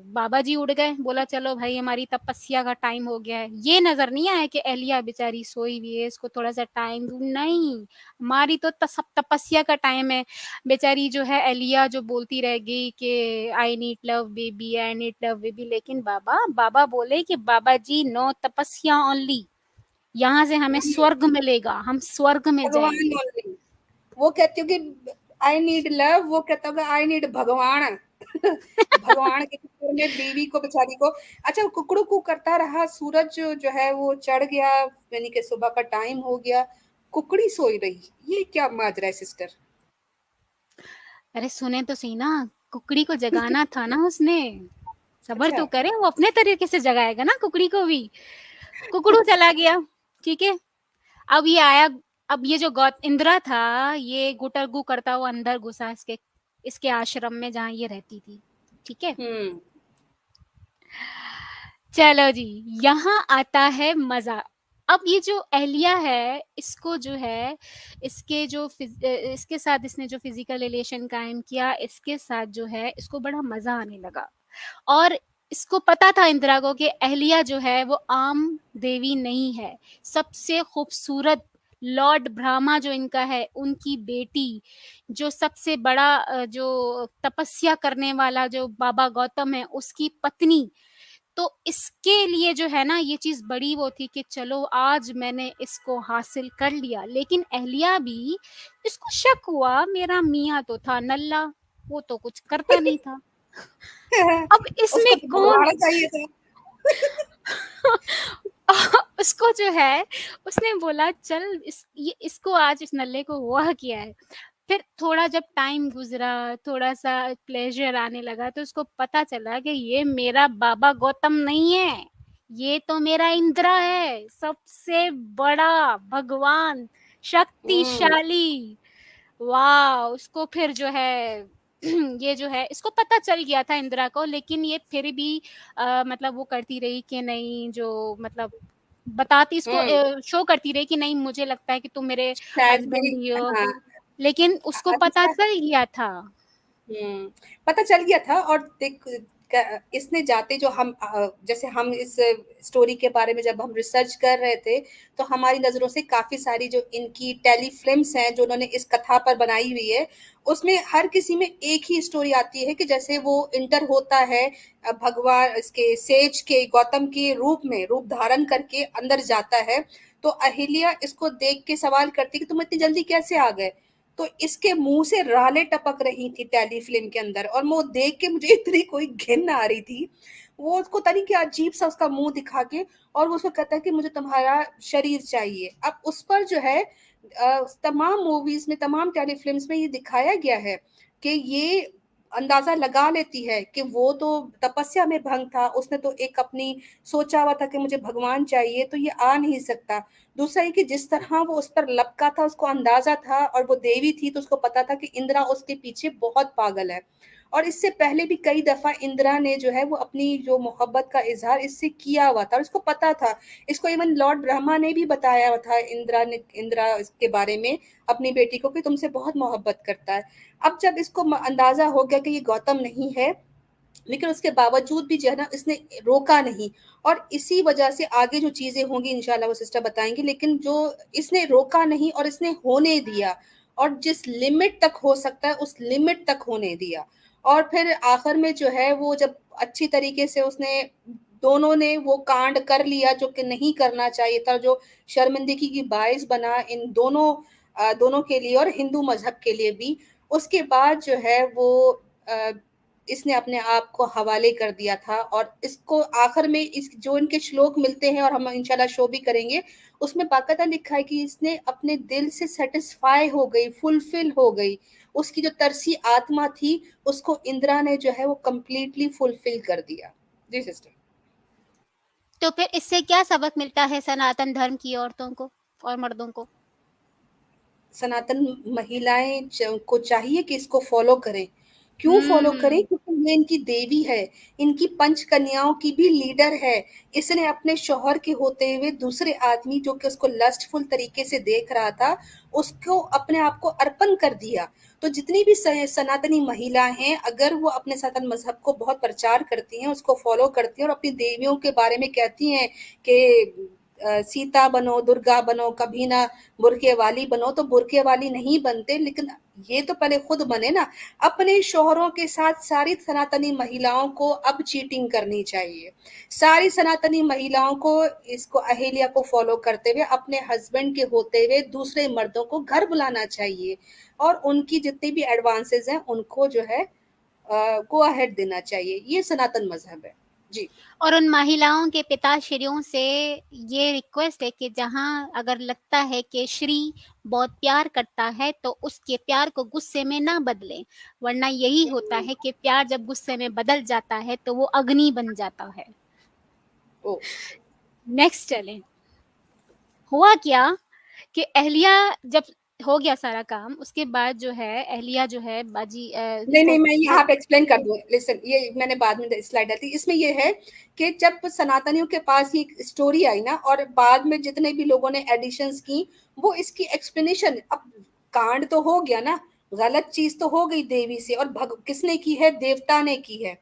बाबा जी उड़ गए, बोला चलो भाई हमारी तपस्या का टाइम हो गया है। ये नज़र नहीं आया कि एलिया बेचारी सोई हुई है, इसको थोड़ा-सा टाइम दूँ, नहीं, हमारी तो सब तपस्या का टाइम है। बेचारी जो है एलिया जो बोलती रह गई कि I need love baby, I need love baby, लेकिन बाबा बोले कि बाबा जी नो तपस्या ओनली, यहाँ से हमें स्वर्ग मिलेगा, हम स्वर्ग में भगवान जाएँगे। ओनली। वो कहती हूँ कि आई नीड लव, वो कहता होगा आई नीड भगवान। भगवान के चक्कर में बीवी को बेचारी को। अच्छा, कुकड़ू कू करता रहा, सूरज जो है वो चढ़ गया, यानी कि सुबह का टाइम हो गया, कुकड़ी सोई रही। ये क्या माजरा है सिस्टर? अरे सुने तो सही ना, कुकड़ी को जगाना था ना उसने, सब्र अच्छा। तो करे, वो अपने तरीके से जगाएगा ना कुकड़ी को भी। कुकड़ू चला गया, ठीक है। अब ये आया, अब ये जो गौत इंदिरा था, ये गुटरगू करता हुआ अंदर घुसा इसके इसके आश्रम में जहाँ ये रहती थी, ठीक है। हम्म। चलो जी, यहाँ आता है मज़ा। अब ये जो एहलिया है, इसको जो है, इसके साथ इसने जो फ़िज़िकल रिलेशन कायम किया, इसके साथ जो है, इसको बड़ा मज़ा आने लगा। और इसको पता था इंदिरा को कि एहलिया जो है, वो आम देवी नहीं है। सबसे खूबसूरत लॉर्ड ब्रह्मा जो इनका है, उनकी बेटी, जो सबसे बड़ा जो तपस्या करने वाला जो बाबा गौतम है, उसकी पत्नी। तो इसके लिए जो है ना ये चीज़ बड़ी वो थी कि चलो आज मैंने इसको हासिल कर लिया। लेकिन एहलिया भी, इसको शक हुआ, मेरा मियाँ तो था नल्ला, वो तो कुछ करता नहीं था। अब उसको इसमें तो कौन भगवान चाहिए था। उसको जो है, उसने बोला चल इसको आज इस नल्ले को हुआ क्या है। फिर थोड़ा जब टाइम गुज़रा, थोड़ा-सा प्लेज़र आने लगा, तो उसको पता चला कि ये मेरा बाबा गौतम नहीं है, ये तो मेरा इंद्रा है, सबसे बड़ा भगवान, हम्म। शक्तिशाली। वाह! उसको फिर जो है ये जो है इसको पता चल गया था इंदिरा को, लेकिन ये फिर भी मतलब वो करती रही कि नहीं, जो मतलब बताती इसको हम्म। शो करती रही कि नहीं मुझे लगता है कि तुम मेरे शायद मेरी। हस्बैंड ही हो। हाँ। लेकिन उसको पता अच्छा। चल गया था। पता चल गया था। और देख, इसने जाते जो हम जैसे हम इस स्टोरी के बारे में जब हम रिसर्च कर रहे थे, तो हमारी नज़रों से काफ़ी सारी जो इनकी टेली फ़िल्म्स हैं, जो उन्होंने इस कथा पर बनाई हुई है, उसमें हर किसी में एक ही स्टोरी आती है कि जैसे वो इंटर होता है, भगवान इसके सेज के गौतम के रूप में रूप धारण करके अंदर जाता है, तो अहिल्या इसको देख के सवाल करती है कि तुम इतनी जल्दी कैसे आ गए? तो इसके मुंह से रालें टपक रही थी टेली फिल्म के अंदर, और वो देख के मुझे इतनी कोई घिन आ रही थी। वो उसको तनी क्या अजीब सा उसका मुंह दिखा के, और वो उसको कहता है कि मुझे तुम्हारा शरीर चाहिए। अब उस पर जो है तमाम मूवीज में, तमाम टेली फिल्म्स में ये दिखाया गया है कि ये अंदाजा लगा लेती है कि वो तो तपस्या में भंग था, उसने तो एक अपनी सोचा हुआ था कि मुझे भगवान चाहिए, तो ये आ नहीं सकता। दूसरा ये कि जिस तरह वो उस पर लपका था, उसको अंदाजा था, और वो देवी थी तो उसको पता था कि इंदिरा उसके पीछे बहुत पागल है। और इससे पहले भी कई दफा इंदिरा ने जो है वो अपनी जो मोहब्बत का इजहार इससे किया हुआ था, और इसको पता था। इसको इवन लॉर्ड ब्रह्मा ने भी बताया हुआ था इंदिरा के बारे में अपनी बेटी को, कि तुमसे बहुत मोहब्बत करता है। अब जब इसको अंदाजा हो गया कि ये गौतम नहीं है, लेकिन उसके बावजूद भी जो है ना इसने रोका नहीं। और इसी वजह से आगे जो चीजें होंगी इंशाल्लाह वो सिस्टर बताएंगे, लेकिन जो इसने रोका नहीं और इसने होने दिया, और जिस लिमिट तक हो सकता है उस लिमिट तक होने दिया। और फिर आखिर में जो है वो जब अच्छी तरीके से उसने दोनों ने वो कांड कर लिया जो कि नहीं करना चाहिए था, जो शर्मिंदगी की बाइस बना इन दोनों दोनों के लिए और हिंदू मजहब के लिए भी। उसके बाद जो है वो अ, इसने अपने आप को हवाले कर दिया था और इसको आखिर में इस जो इनके श्लोक मिलते हैं और हम इंशाल्लाह शो भी करेंगे, उसमें बाकायदा लिखा है कि इसने अपने दिल से सेटिस्फाई हो गई, फुलफिल हो गई। उसकी जो तरसी आत्मा थी, उसको इंदिरा ने जो है वो कंप्लीटली फुलफिल कर दिया। जी सिस्टर। तो फिर इससे क्या सबक मिलता है सनातन धर्म की औरतों को और मर्दों को? सनातन महिलाएं को चाहिए कि इसको फॉलो करें। क्यों फॉलो करें? हम्म। क्योंकि ये इनकी देवी है, इनकी पंच कन्याओं की भी लीडर है। इसने अपने शौहर के होते हुए दूसरे आदमी जो कि उसको लस्टफुल तरीके से देख रहा था, उसको अपने आप को अर्पण कर दिया। तो जितनी भी सनातनी महिला हैं, अगर वो अपने सनातन मजहब को बहुत प्रचार करती हैं, उसको फॉलो करती हैं और अपनी देवियों के बारे में कहती हैं कि सीता बनो, दुर्गा बनो, कभी ना बुरके वाली बनो, तो बुरके वाली नहीं बनते, लेकिन ये तो पहले खुद बने ना। अपने शौहरों के साथ सारी सनातनी महिलाओं को अब चीटिंग करनी चाहिए। सारी सनातनी महिलाओं को इसको अहिल्या को फॉलो करते हुए अपने हस्बैंड के होते हुए दूसरे मर्दों को घर बुलाना चाहिए और उनकी जितनी भी एडवांसेस हैं उनको जो है गो अहेड देना चाहिए। ये सनातन मजहब है। जी। और उन महिलाओं के पिताश्रियों से ये रिक्वेस्ट है कि जहाँ अगर लगता है कि श्री बहुत प्यार करता है तो उसके प्यार को गुस्से में ना बदलें, वरना यही होता है कि प्यार जब गुस्से में बदल जाता है तो वो अग्नि बन जाता है। ओ। नेक्स्ट चलें। हुआ क्या कि अहलिया जब हो गया सारा काम, उसके बाद जो है अहलिया जो है बाजी नहीं, को नहीं, मैं वो यहाँ पे एक्सप्लेन कर दूँ। लिसन, ये मैंने बाद में स्लाइड डाली थी। इसमें ये है कि जब सनातनियों के पास ये स्टोरी आई ना और बाद में जितने भी लोगों ने एडिशंस की, वो इसकी एक्सप्लेनेशन, अब कांड तो हो गया ना, गलत चीज़ तो हो गई देवी से और भग किसने की है? देवता ने की है।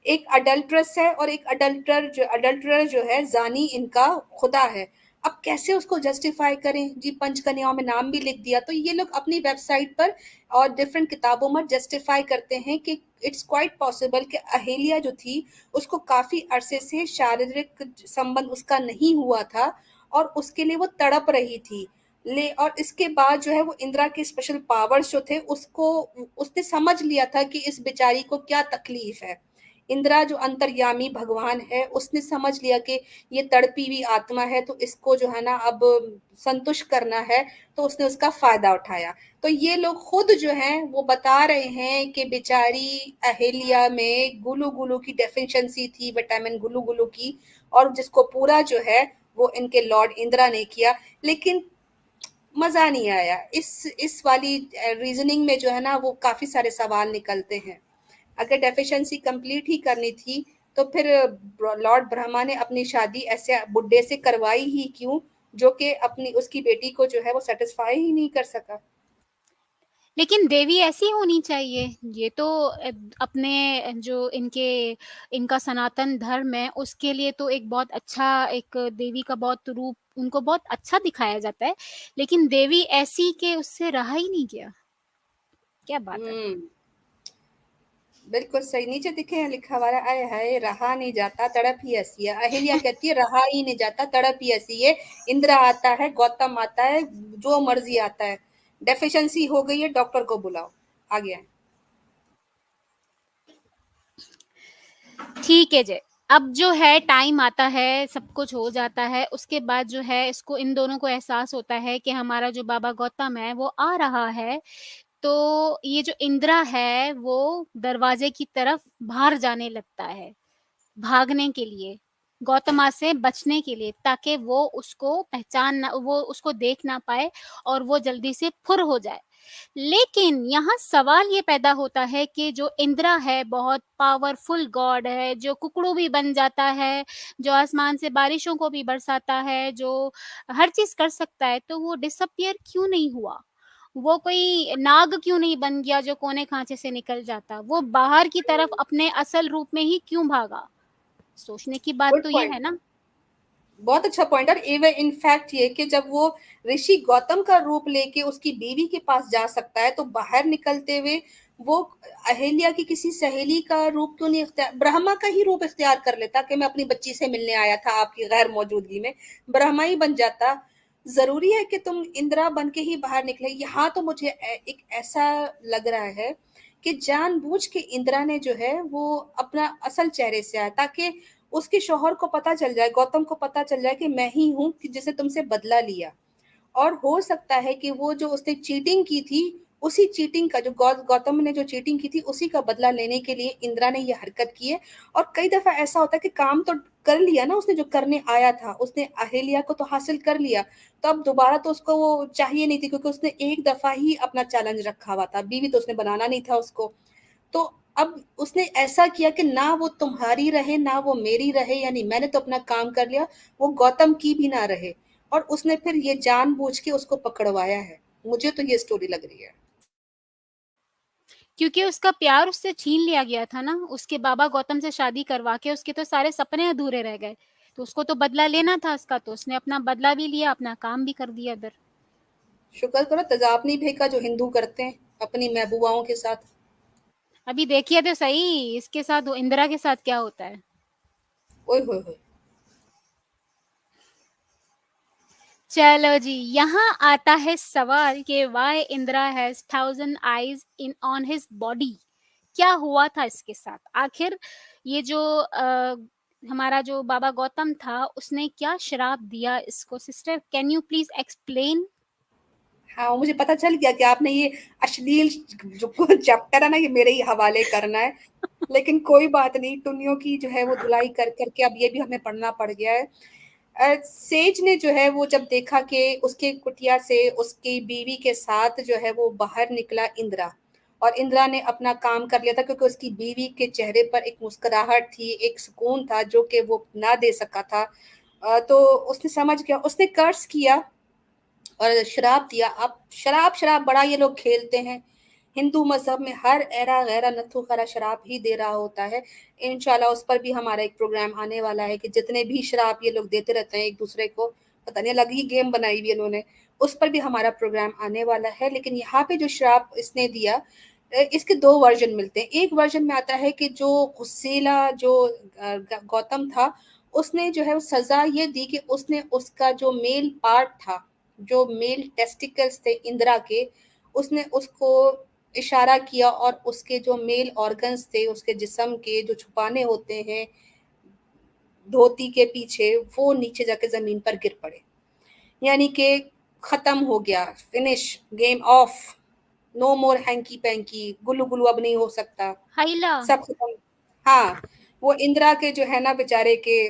एक अडल्ट्रेस है और एक अडल्टरर जो है, ज़ानी इनका खुदा है। अब कैसे उसको जस्टिफाई करें? जी, पंचकन्याओं में नाम भी लिख दिया। तो ये लोग अपनी वेबसाइट पर और डिफरेंट किताबों में जस्टिफाई करते हैं कि इट्स क्वाइट पॉसिबल कि अहेलिया जो थी उसको काफी अरसे से शारीरिक संबंध उसका नहीं हुआ था और उसके लिए वो तड़प रही थी। ले और इसके बाद जो है वो इंदिरा के स्पेशल पावर्स जो थे उसको उसने समझ लिया था कि इस बेचारी को क्या तकलीफ है। इंदिरा जो अंतर्यामी भगवान है उसने समझ लिया कि ये तड़पी हुई आत्मा है, तो इसको जो है ना अब संतुष्ट करना है। तो उसने उसका फायदा उठाया। तो ये लोग खुद जो हैं वो बता रहे हैं कि बेचारी अहेलिया में गुलू गुलू की डेफिशिएंसी थी, विटामिन गुलू गुलू की, और जिसको पूरा जो है वो इनके लॉर्ड इंदिरा ने किया। लेकिन मजा नहीं आया। इस वाली रीजनिंग में जो है ना वो काफी सारे सवाल निकलते हैं। अगर डेफिशिएंसी कंप्लीट ही करनी थी तो फिर लॉर्ड ब्रह्मा ने अपनी शादी ऐसे बुड्ढे से करवाई ही क्यों, जो कि अपनी उसकी बेटी को जो है वो सेटिस्फाई ही नहीं कर सका। लेकिन देवी ऐसी होनी चाहिए। ये तो अपने जो इनके इनका सनातन धर्म है उसके लिए तो एक बहुत अच्छा एक देवी का बहुत रूप उनको बहुत अच्छा दिखाया जाता है, लेकिन देवी ऐसी के उससे रहा ही नहीं गया। क्या बात है। हम्म। बिल्कुल सही। नीचे दिखे हैं लिखा हुआ है, आए हाय रहा नहीं जाता तड़प ही ऐसी है। अहिल्या कहती है रहा ही नहीं जाता तड़प ही ऐसी है। इंद्रा आता है, गौतम आता है, जो मर्जी आता है। डेफिशिएंसी हो गई है, डॉक्टर को बुलाओ। आ गया है। ठीक है जी। अब जो है टाइम आता है, सब कुछ हो जाता है, उसके बाद जो है इसको इन दोनों को एहसास होता है कि हमारा जो बाबा गौतम है वो आ रहा है। तो ये जो इंदिरा है वो दरवाजे की तरफ बाहर जाने लगता है, भागने के लिए, गौतमा से बचने के लिए, ताकि वो उसको पहचान ना वो उसको देख ना पाए और वो जल्दी से फुर हो जाए। लेकिन यहाँ सवाल ये पैदा होता है कि जो इंदिरा है बहुत पावरफुल गॉड है, जो कुकड़ू भी बन जाता है, जो आसमान से बारिशों को भी बरसाता है, जो हर चीज़ कर सकता है, तो वो डिसअपियर क्यों नहीं हुआ? वो कोई नाग क्यों नहीं बन गया जो कोने खाँचे से निकल जाता? वो बाहर की तरफ अपने असल रूप में ही क्यों भागा? सोचने की बात गुड तो ये पॉइंट। है ना? बहुत अच्छा पॉइंट। और इवन इनफैक्ट ये कि जब वो ऋषि गौतम का रूप लेके उसकी बीवी के पास जा सकता है, तो बाहर निकलते हुए वो अहिल्या की किसी सहेली का रूप क्यों नहीं इख्तियार, ब्रह्मा का ही रूप इख्तियार कर लेता कि मैं अपनी बच्ची से मिलने आया था आपकी गैर मौजूदगी में, ब्रह्मा ही बन जाता। जरूरी है कि तुम इंदिरा बन के ही बाहर निकले? यहाँ तो मुझे एक ऐसा लग रहा है कि जानबूझ के इंदिरा ने जो है वो अपना असल चेहरे से आया, ताकि उसके शौहर को पता चल जाए, गौतम को पता चल जाए कि मैं ही हूँ कि जिसे तुमसे बदला लिया। और हो सकता है कि वो जो उसने चीटिंग की थी, उसी चीटिंग का जो गौतम ने जो चीटिंग की थी उसी का बदला लेने के लिए इंदिरा ने ये हरकत की है। और कई दफा ऐसा होता है कि काम तो कर लिया ना उसने, जो करने आया था उसने अहेलिया को तो हासिल कर लिया, तो अब दोबारा तो उसको वो चाहिए नहीं थी, क्योंकि उसने एक दफा ही अपना चैलेंज रखा हुआ था, बीवी तो उसने बनाना नहीं था उसको। तो अब उसने ऐसा किया कि ना वो तुम्हारी रहे ना वो मेरी रहे, यानी मैंने तो अपना काम कर लिया, वो गौतम की भी ना रहे। और उसने फिर ये जानबूझ के उसको पकड़वाया है। मुझे तो ये स्टोरी लग रही है। क्योंकि उसका प्यार उससे छीन लिया गया था ना, उसके बाबा गौतम से शादी करवा के उसके तो सारे सपने अधूरे रह गए, तो उसको तो बदला लेना था उसका, तो उसने अपना बदला भी लिया, अपना काम भी कर दिया इधर। शुक्र करो तेजाब नहीं फेंका जो हिंदू करते हैं अपनी महबूबाओं के साथ। अभी देखिए तो सही इसके साथ, इंदिरा के साथ क्या होता है। ओए होए होए। चलो जी, यहाँ आता है सवाल कि why Indra has 1000 eyes in on his body. क्या हुआ था इसके साथ आखिर? ये जो हमारा जो बाबा गौतम था उसने क्या श्राप दिया इसको? Sister can you please explain. हाँ, मुझे पता चल गया कि आपने ये अश्लील जो चैप्टर है ना, ये मेरे ही हवाले करना है। लेकिन कोई बात नहीं, टुन्नियों की जो है वो धुलाई कर करके अब ये भी हमें पढ़ना पड़ गया है। सेज ने जो है वो जब देखा कि उसके कुटिया से उसकी बीवी के साथ जो है वो बाहर निकला इंदिरा, और इंदिरा ने अपना काम कर लिया था, क्योंकि उसकी बीवी के चेहरे पर एक मुस्कुराहट थी, एक सुकून था जो कि वो ना दे सका था। तो उसने समझ गया, उसने कर्ज किया और शराब दिया। अब शराब शराब बड़ा ये लोग खेलते हैं। हिंदू मजहब में हर एरा गैरा नथु खरा शराब ही दे रहा होता है। इंशाल्लाह उस पर भी हमारा एक प्रोग्राम आने वाला है कि जितने भी शराब ये लोग देते रहते हैं एक दूसरे को, पता नहीं अलग ही गेम बनाई हुई इन्होंने, उस पर भी हमारा प्रोग्राम आने वाला है। लेकिन यहाँ पे जो शराब इसने दिया, इसके दो वर्जन मिलते हैं। एक वर्जन में आता है कि जो गुस्सेला जो गौतम था, उसने जो है वो सजा ये दी कि उसने उसका जो मेल पार्ट था, जो मेल टेस्टिकल्स थे इंदिरा के, उसने उसको इशारा किया और उसके जो मेल ऑर्गन्स थे उसके जिस्म के जो छुपाने होते हैं धोती के पीछे, वो नीचे जाके जमीन पर गिर पड़े। यानी कि खत्म हो गया, finish, game off, no more hanky panky, Gullu Gullu अब नहीं हो सकता, हाइला। सब खत्म। हाँ, वो इंदिरा के जो है ना बेचारे के,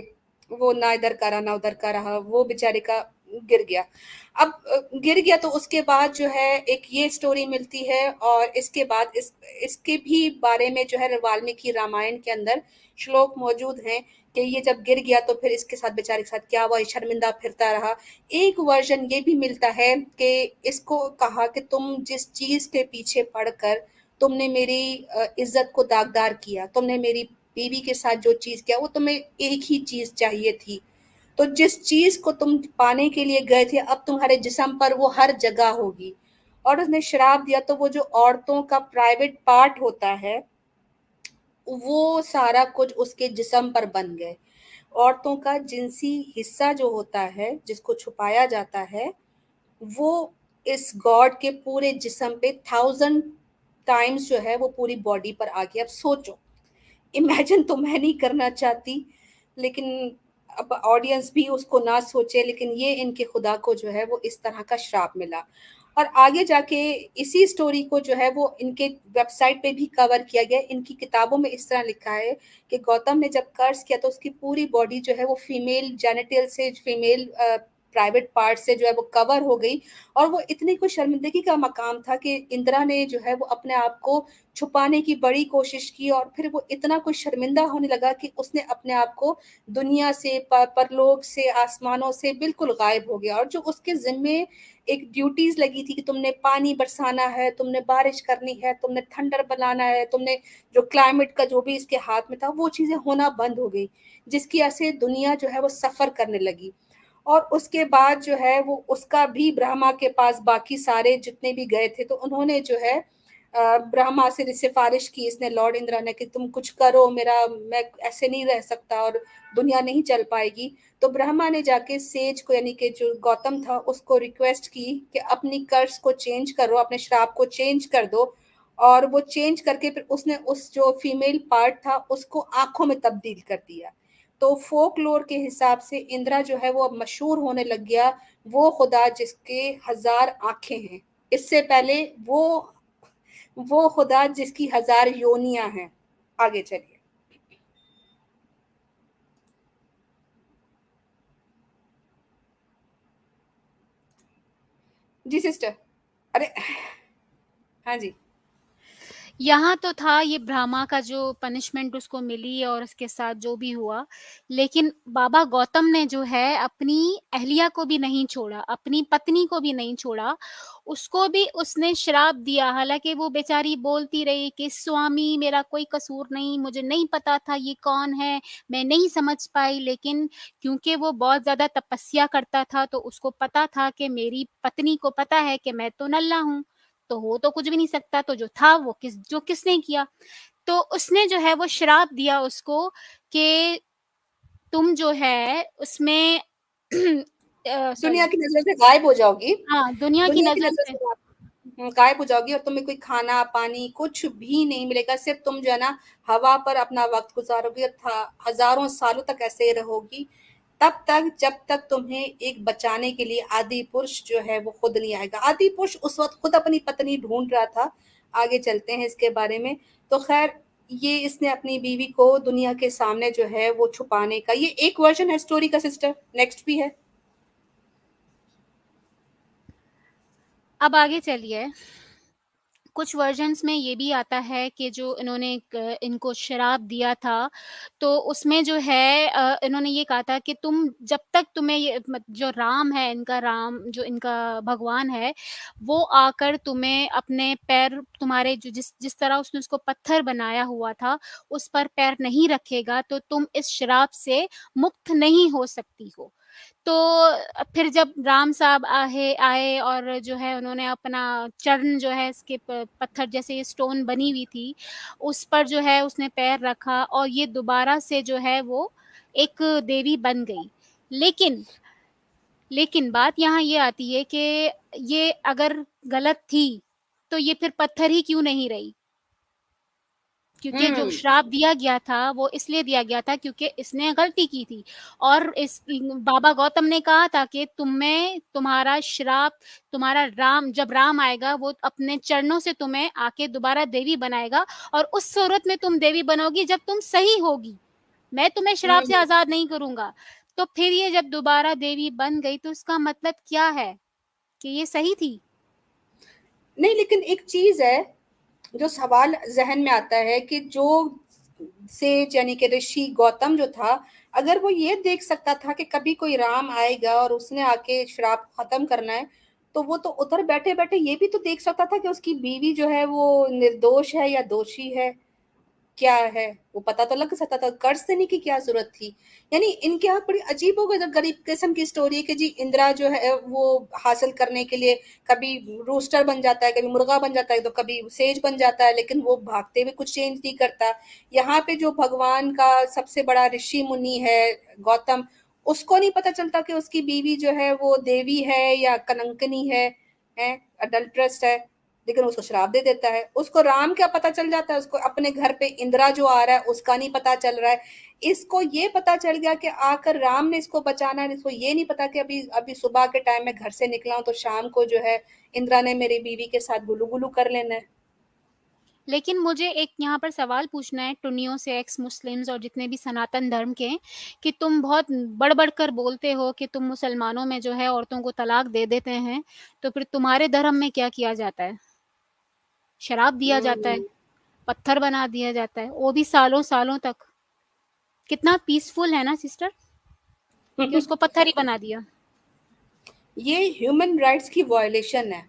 वो ना इधर का रहा ना उधर का रहा, वो बेचारे का गिर गया। अब गिर गया तो उसके बाद जो है एक ये स्टोरी मिलती है, और इसके बाद इसके भी बारे में जो है वाल्मीकि रामायण के अंदर श्लोक मौजूद हैं कि ये जब गिर गया तो फिर इसके साथ बेचारे के साथ क्या हुआ, ये शर्मिंदा फिरता रहा। एक वर्जन ये भी मिलता है कि इसको कहा कि तुम जिस चीज के पीछे पड़कर तुमने मेरी इज्जत को दागदार किया, तुमने मेरी बीवी के साथ जो चीज किया वो तुम्हें एक ही चीज चाहिए थी, तो जिस चीज को तुम पाने के लिए गए थे अब तुम्हारे जिस्म पर वो हर जगह होगी। और उसने शराब दिया तो वो जो औरतों का प्राइवेट पार्ट होता है वो सारा कुछ उसके जिस्म पर बन गए। औरतों का जिनसी हिस्सा जो होता है जिसको छुपाया जाता है, वो इस गॉड के पूरे जिस्म पे 1000 टाइम्स जो है वो पूरी बॉडी पर आ गया। अब सोचो, इमेजिन तो मैं नहीं करना चाहती, लेकिन अब ऑडियंस भी उसको ना सोचे, लेकिन ये इनके खुदा को जो है वो इस तरह का श्राप मिला। और आगे जाके इसी स्टोरी को जो है वो इनके वेबसाइट पे भी कवर किया गया। इनकी किताबों में इस तरह लिखा है कि गौतम ने जब कर्ज किया तो उसकी पूरी बॉडी जो है वो फीमेल जेनिटल से, फीमेल प्राइवेट पार्ट से जो है वो कवर हो गई। और वो इतनी कुछ शर्मिंदगी का मकाम था कि इंदिरा ने जो है वो अपने आप को छुपाने की बड़ी कोशिश की, और फिर वो इतना कुछ शर्मिंदा होने लगा कि उसने अपने आप को दुनिया से, परलोक से, आसमानों से बिल्कुल गायब हो गया। और जो उसके जिम्मे एक ड्यूटीज लगी थी कि तुमने पानी बरसाना है, तुमने बारिश करनी है, तुमने थंडर बनाना है, तुमने जो क्लाइमेट का जो भी इसके हाथ में था वो चीजें होना बंद हो गई, जिसकी वजह से दुनिया जो है वो सफर करने लगी। और उसके बाद जो है वो उसका भी ब्रह्मा के पास बाकी सारे जितने भी गए थे तो उन्होंने जो है ब्रह्मा से सिफारिश की, इसने लॉर्ड इंद्र ने, कि तुम कुछ करो, मेरा मैं ऐसे नहीं रह सकता और दुनिया नहीं चल पाएगी। तो ब्रह्मा ने जाके सेज को यानी कि जो गौतम था उसको रिक्वेस्ट की कि अपनी कर्स को चेंज करो, अपने श्राप को चेंज कर दो। और वो चेंज करके फिर उसने उस जो फीमेल पार्ट था उसको आंखों में तब्दील कर दिया। तो फोकलोर के हिसाब से इंद्रा जो है वो अब मशहूर होने लग गया, वो खुदा जिसके 1000 आंखें हैं। इससे पहले वो खुदा जिसकी 1000 योनियां हैं। आगे चलिए। जी सिस्टर। अरे हाँ जी। यहाँ तो था ये ब्रह्मा का जो पनिशमेंट उसको मिली और उसके साथ जो भी हुआ, लेकिन बाबा गौतम ने जो है अपनी अहलिया को भी नहीं छोड़ा, अपनी पत्नी को भी नहीं छोड़ा, उसको भी उसने श्राप दिया। हालाँकि वो बेचारी बोलती रही कि स्वामी मेरा कोई कसूर नहीं, मुझे नहीं पता था ये कौन है, मैं नहीं समझ पाई। लेकिन क्योंकि वो बहुत ज़्यादा तपस्या करता था तो उसको पता था कि मेरी पत्नी को पता है कि मैं तो नल्ला हूँ, तो हो तो कुछ भी नहीं सकता, तो जो था वो किसने किया, तो उसने जो है वो श्राप दिया उसको कि तुम जो है उसमें दुनिया सॉरी, की नजर से गायब हो जाओगी। हाँ, दुनिया की दुनिया की नज़र नजर से। से गायब हो जाओगी और तुम्हें कोई खाना पानी कुछ भी नहीं मिलेगा, सिर्फ तुम जो है ना हवा पर अपना वक्त गुजारोगी और हजारों सालों तक ऐसे ही रहोगी, तब तक जब तक तुम्हें एक बचाने के लिए आदि पुरुष जो है वो खुद नहीं आएगा। आदि पुरुष उस वक्त खुद अपनी पत्नी ढूंढ रहा था। आगे चलते हैं इसके बारे में। तो खैर, ये इसने अपनी बीवी को दुनिया के सामने जो है वो छुपाने का, ये एक वर्जन है स्टोरी का सिस्टर, नेक्स्ट भी है। अब आगे चलिए, कुछ वर्जन्स में ये भी आता है कि जो इन्होंने इनको श्राप दिया था, तो उसमें जो है इन्होंने ये कहा था कि तुम जब तक तुम्हें ये जो राम है, इनका राम जो इनका भगवान है, वो आकर तुम्हें अपने पैर तुम्हारे जो जिस जिस तरह उसने उसको पत्थर बनाया हुआ था, उस पर पैर नहीं रखेगा, तो तुम इस श्राप से मुक्त नहीं हो सकती हो। तो फिर जब राम साहब आए और जो है उन्होंने अपना चरण जो है इसके पत्थर जैसे ये स्टोन बनी हुई थी, उस पर जो है उसने पैर रखा और ये दोबारा से जो है वो एक देवी बन गई। लेकिन लेकिन बात यहाँ ये आती है कि ये अगर गलत थी, तो ये फिर पत्थर ही क्यों नहीं रही? क्योंकि जो हम्म। श्राप दिया गया था वो इसलिए दिया गया था क्योंकि इसने गलती की थी और इस बाबा गौतम ने कहा था कि तुम्हें तुम्हारा श्राप, तुम्हारा राम जब राम आएगा वो अपने चरणों से तुम्हें आके दोबारा देवी बनाएगा और उस सूरत में तुम देवी बनोगी जब तुम सही होगी, मैं तुम्हें श्राप से हम्म। आजाद नहीं करूंगा। तो फिर ये जब दोबारा देवी बन गई तो इसका मतलब क्या है कि ये सही थी। नहीं, लेकिन एक चीज है जो सवाल जहन में आता है कि जो सेज यानी कि ऋषि गौतम जो था, अगर वो ये देख सकता था कि कभी कोई राम आएगा और उसने आके श्राप खत्म करना है, तो वो तो उधर बैठे बैठे ये भी तो देख सकता था कि उसकी बीवी जो है वो निर्दोष है या दोषी है, क्या है, वो पता तो लग सकता था। कर्ज देने की क्या जरूरत थी? यानी इनके यहाँ बड़ी अजीब हो गई गरीब किस्म की स्टोरी है कि जी इंदिरा जो है वो हासिल करने के लिए कभी रूस्टर बन जाता है, कभी मुर्गा बन जाता है, तो कभी सेज बन जाता है, लेकिन वो भागते हुए कुछ चेंज नहीं करता। यहाँ पे जो भगवान का सबसे बड़ा ऋषि मुनि है गौतम, उसको नहीं पता चलता कि उसकी बीवी जो है वो देवी है या कलंकनी है, अडल्ट्रस है, लेकिन उसको श्राप दे देता है। उसको राम क्या पता चल जाता है, उसको अपने घर पे इंदिरा जो आ रहा है उसका नहीं पता चल रहा है। इसको ये पता चल गया कि आकर राम ने इसको बचाना है, इसको ये नहीं पता कि अभी अभी सुबह के टाइम में घर से निकला हूं तो शाम को जो है इंदिरा ने मेरी बीवी के साथ गुलू गुलू कर लेना है। लेकिन मुझे एक यहाँ पर सवाल पूछना है टुन्नियों से, एक्स मुस्लिम्स और जितने भी सनातन धर्म के हैं, कि तुम बहुत बढ़-बढ़ कर बोलते हो कि तुम मुसलमानों में जो है औरतों को तलाक दे देते हैं, तो फिर तुम्हारे धर्म में क्या किया जाता है? शराब दिया जाता है, हम्म। पत्थर बना दिया जाता है, वो भी सालों-सालों तक। कितना पीसफुल है ना सिस्टर, कि उसको पत्थर ही बना दिया। ये ह्यूमन राइट्स की वायलेशन है।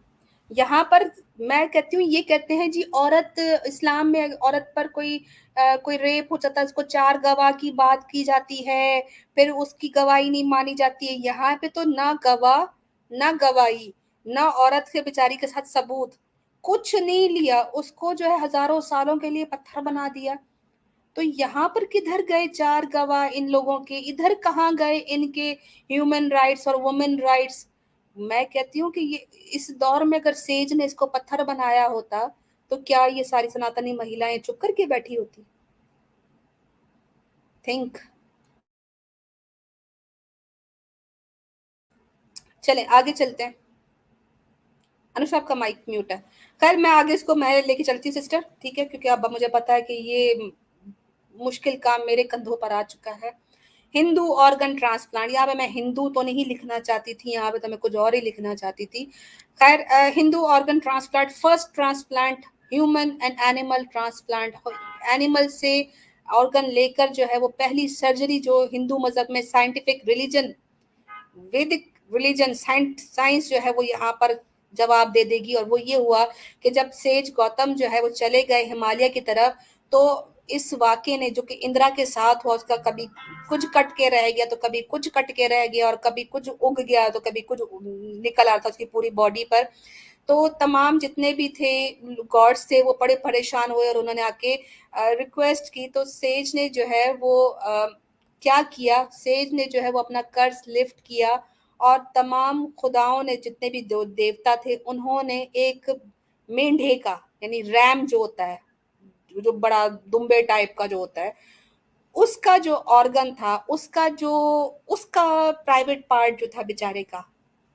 यहाँ पर मैं कहती हूँ, ये कहते हैं जी औरत, इस्लाम में औरत पर कोई रेप हो जाता है, उसको 4 गवाह की बात की जाती है, फिर उसकी गवाही नहीं मानी जाती है। यहाँ पे तो ना गवाह, ना गवाही, ना औरत के बेचारी के साथ सबूत, कुछ नहीं लिया, उसको जो है हज़ारों सालों के लिए पत्थर बना दिया। तो यहाँ पर किधर गए 4 गवाह इन लोगों के, इधर कहाँ गए इनके ह्यूमन राइट्स और वुमेन राइट्स। मैं कहती हूँ कि ये इस दौर में अगर सेज ने इसको पत्थर बनाया होता, तो क्या ये सारी सनातनी महिलाएं चुप करके बैठी होती? थिंक। चले आगे चलते हैं। अनुषा आपका माइक म्यूट है। खैर मैं आगे इसको मैं लेके चलती हूँ सिस्टर, ठीक है, क्योंकि अब मुझे पता है कि ये मुश्किल काम मेरे कंधों पर आ चुका है। हिंदू ऑर्गन ट्रांसप्लांट, यहाँ पे मैं हिंदू तो नहीं लिखना चाहती थी, यहाँ पे तो मैं कुछ और ही लिखना चाहती थी। खैर Hindu organ transplant, first transplant human and animal transplant, animal से ऑर्गन लेकर जो है वो पहली सर्जरी जो हिंदू मजहब में साइंटिफिक रिलीजन, वैदिक रिलीजन, साइंस जो है वो यहाँ पर जवाब दे देगी। और वो ये हुआ कि जब सेज गौतम जो है वो चले गए हिमालय की तरफ, तो इस वाक्य ने जो कि इंदिरा के साथ हुआ, उसका कभी कुछ कट के रह गया तो कभी कुछ कट के रह गया, और कभी कुछ उग गया तो कभी कुछ निकल आता उसकी पूरी बॉडी पर। तो तमाम जितने भी थे गॉड्स थे वो बड़े परेशान हुए और उन्होंने आके रिक्वेस्ट की। तो सेज ने जो है वो क्या किया, सेज ने जो है वो अपना कर्ज लिफ्ट किया, और तमाम खुदाओं ने, जितने भी देवता थे, उन्होंने एक मेंढे का, यानी रैम जो होता है, जो बड़ा दुम्बे टाइप का जो होता है, उसका जो ऑर्गन था, उसका प्राइवेट पार्ट जो था बेचारे का,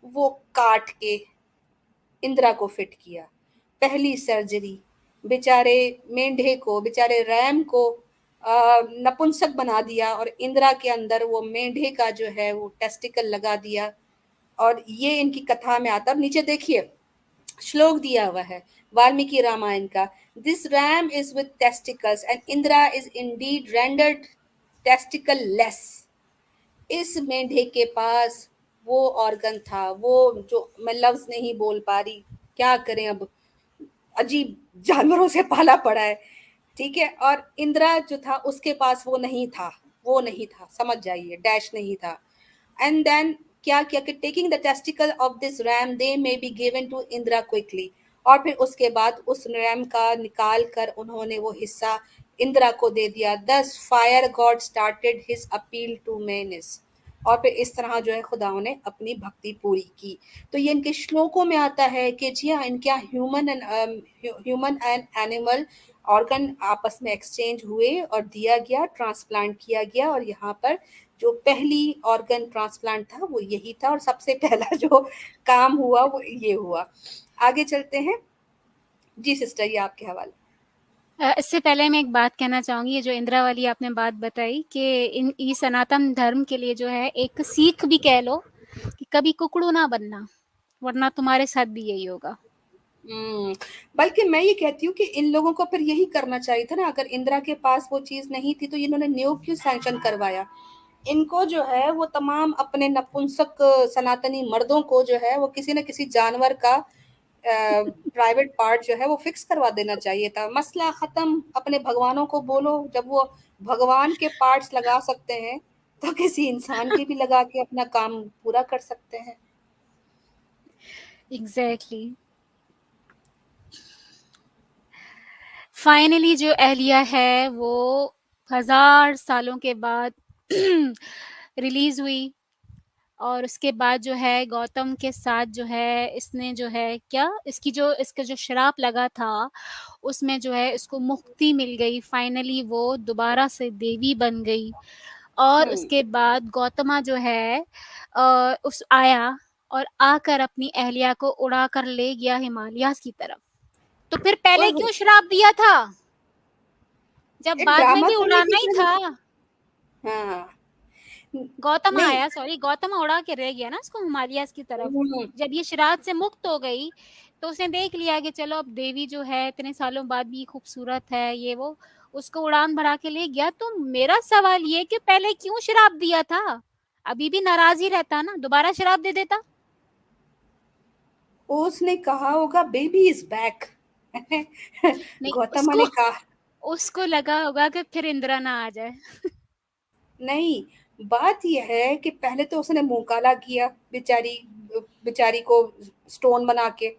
वो काट के इंदिरा को फिट किया। पहली सर्जरी, बेचारे मेंढे को, बेचारे रैम को नपुंसक बना दिया, और इंदिरा के अंदर वो मेंढे का जो है वो टेस्टिकल लगा दिया। और ये इनकी कथा में आता। अब नीचे देखिए श्लोक दिया हुआ है वाल्मीकि रामायण का, this RAM is with testicles and Indira is Indeed rendered testicle less. इस मेंढे के पास वो ऑर्गन था, वो जो मैं लफ्ज नहीं बोल पा रही, क्या करें अब, अजीब जानवरों से पाला पड़ा है, ठीक है। और इंदिरा जो था उसके पास वो नहीं था, वो नहीं था, समझ जाइए, डैश नहीं था। एंड देन क्या किया कि taking the testicle of this ram they may be given to Indra quickly, और फिर उसके बाद उस रैम का निकाल कर उन्होंने वो हिस्सा इंदिरा को दे दिया। Thus fire god started his appeal to मेनिस, और फिर इस तरह जो है खुदाओं ने अपनी भक्ति पूरी की। तो ये इनके श्लोकों में आता है कि जी हाँ, इनके यहाँ ह्यूमन एंड एनिमल ऑर्गन आपस में एक्सचेंज हुए और दिया गया, ट्रांसप्लांट किया गया। और यहाँ पर जो पहली ऑर्गन ट्रांसप्लांट था वो यही था, और सबसे पहला जो काम हुआ वो ये हुआ। आगे चलते हैं जी सिस्टर, ये आपके हवाले। इससे पहले मैं एक बात कहना चाहूँगी, ये जो इंदिरा वाली आपने बात बताई कि ये सनातन धर्म के लिए जो है एक सीख भी कह लो कि कभी कुकड़ू ना बनना, वरना तुम्हारे साथ भी यही होगा। बल्कि मैं ये कहती हूँ कि इन लोगों को फिर यही करना चाहिए था ना, अगर इंदिरा के पास वो चीज नहीं थी तो इन्होंने नियोग क्यों सैंक्शन करवाया। इनको जो है वो तमाम अपने नपुंसक सनातनी मर्दों को जो है वो किसी न किसी जानवर का प्राइवेट पार्ट जो है वो फिक्स करवा देना चाहिए था, मसला खत्म। अपने भगवानों को बोलो, जब वो भगवान के पार्ट्स लगा सकते हैं तो किसी इंसान के भी लगा के अपना काम पूरा कर सकते हैं। एग्जैक्टली। फाइनली जो एहलिया है वो 1000 सालों के बाद रिलीज हुई, और उसके बाद जो है गौतम के साथ जो है इसने जो है क्या इसका जो श्राप लगा था उसमें जो है इसको मुक्ति मिल गई। फाइनली वो दोबारा से देवी बन गई, और हम्म। उसके बाद गौतमा जो है उस आया और आकर अपनी अहलिया को उड़ा कर ले गया हिमालयास की तरफ। तो फिर ओए पहले हो, क्यों श्राप दिया था जब ये बाद में ड्रामा कि करने की उड़ाना ही क्या था। हाँ। गौतम नहीं। आया, सॉरी, गौतम उड़ा के रह गया ना उसको हिमालयास की तरफ। हम्म। जब ये श्राद्ध से मुक्त हो गई तो उसने देख लिया कि चलो अब देवी जो है इतने सालों बाद भी खूबसूरत है, ये वो, उसको उड़ान भरा के ले गया। तो मेरा सवाल ये कि पहले क्यों श्राप दिया था, अभी भी नाराज ही रहता ना, दोबारा श्राप दे देता। उसने कहा होगा बेबी इज बैक। नहीं, गौतम उसको ने कहा उसको लगा होगा कि फिर इंदिरा ना आ जाए। नहीं, बात ये है कि पहले तो उसने मुंह काला किया बेचारी, बेचारी को स्टोन बना के।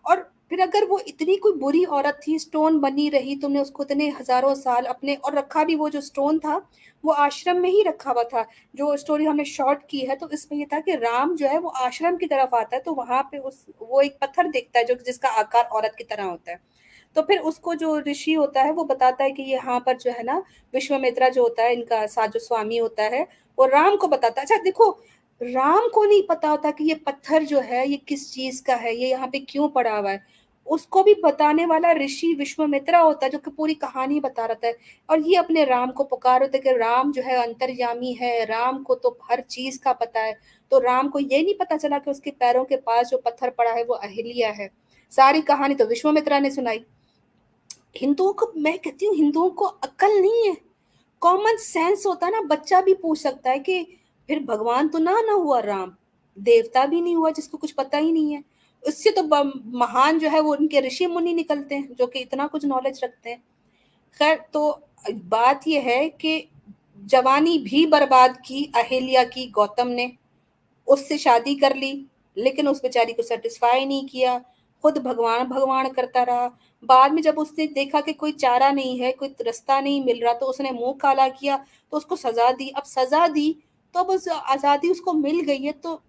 और फिर अगर वो इतनी कोई बुरी औरत थी, स्टोन बनी रही, तुमने उसको इतने हजारों साल अपने, और रखा भी, वो जो स्टोन था वो आश्रम में ही रखा हुआ था। जो स्टोरी हमने शॉर्ट की है तो इसमें ये था कि राम जो है वो आश्रम की तरफ आता है, तो वहां पे उस वो एक पत्थर देखता है जो जिसका आकार औरत की तरह होता है। तो फिर उसको जो ऋषि होता है वो बताता है कि ये यहाँ पर जो है ना, विश्वामित्रा जो होता है इनका साथ जो स्वामी होता है, वो राम को बताता है। अच्छा देखो, राम को नहीं पता होता कि ये पत्थर जो है ये किस चीज का है, ये यहाँ पे क्यों पड़ा हुआ है। उसको भी बताने वाला ऋषि विश्वामित्रा होता है जो कि पूरी कहानी बता रहा था। और ये अपने राम को पुकार होते कि राम जो है अंतर्यामी है, राम को तो हर चीज का पता है। तो राम को ये नहीं पता चला कि उसके पैरों के पास जो पत्थर पड़ा है वो अहिल्या है। सारी कहानी तो विश्वामित्रा ने सुनाई। हिंदुओं को, मैं कहती हूँ हिंदुओं को अक्ल नहीं है, कॉमन सेंस होता है ना, बच्चा भी पूछ सकता है कि फिर भगवान तो ना हुआ राम, देवता भी नहीं हुआ जिसको कुछ पता ही नहीं है। उससे तो महान जो है वो उनके ऋषि मुनि निकलते हैं जो कि इतना कुछ नॉलेज रखते हैं। खैर, तो बात यह है कि जवानी भी बर्बाद की अहिल्या की गौतम ने, उससे शादी कर ली, लेकिन उस बेचारी को सेटिस्फाई नहीं किया, खुद भगवान भगवान करता रहा। बाद में जब उसने देखा कि कोई चारा नहीं है, कोई रास्ता नहीं मिल रहा, तो उसने मुंह काला किया, तो उसको सजा दी। अब सजा दी तो अब उस आजादी उसको मिल गई है, तो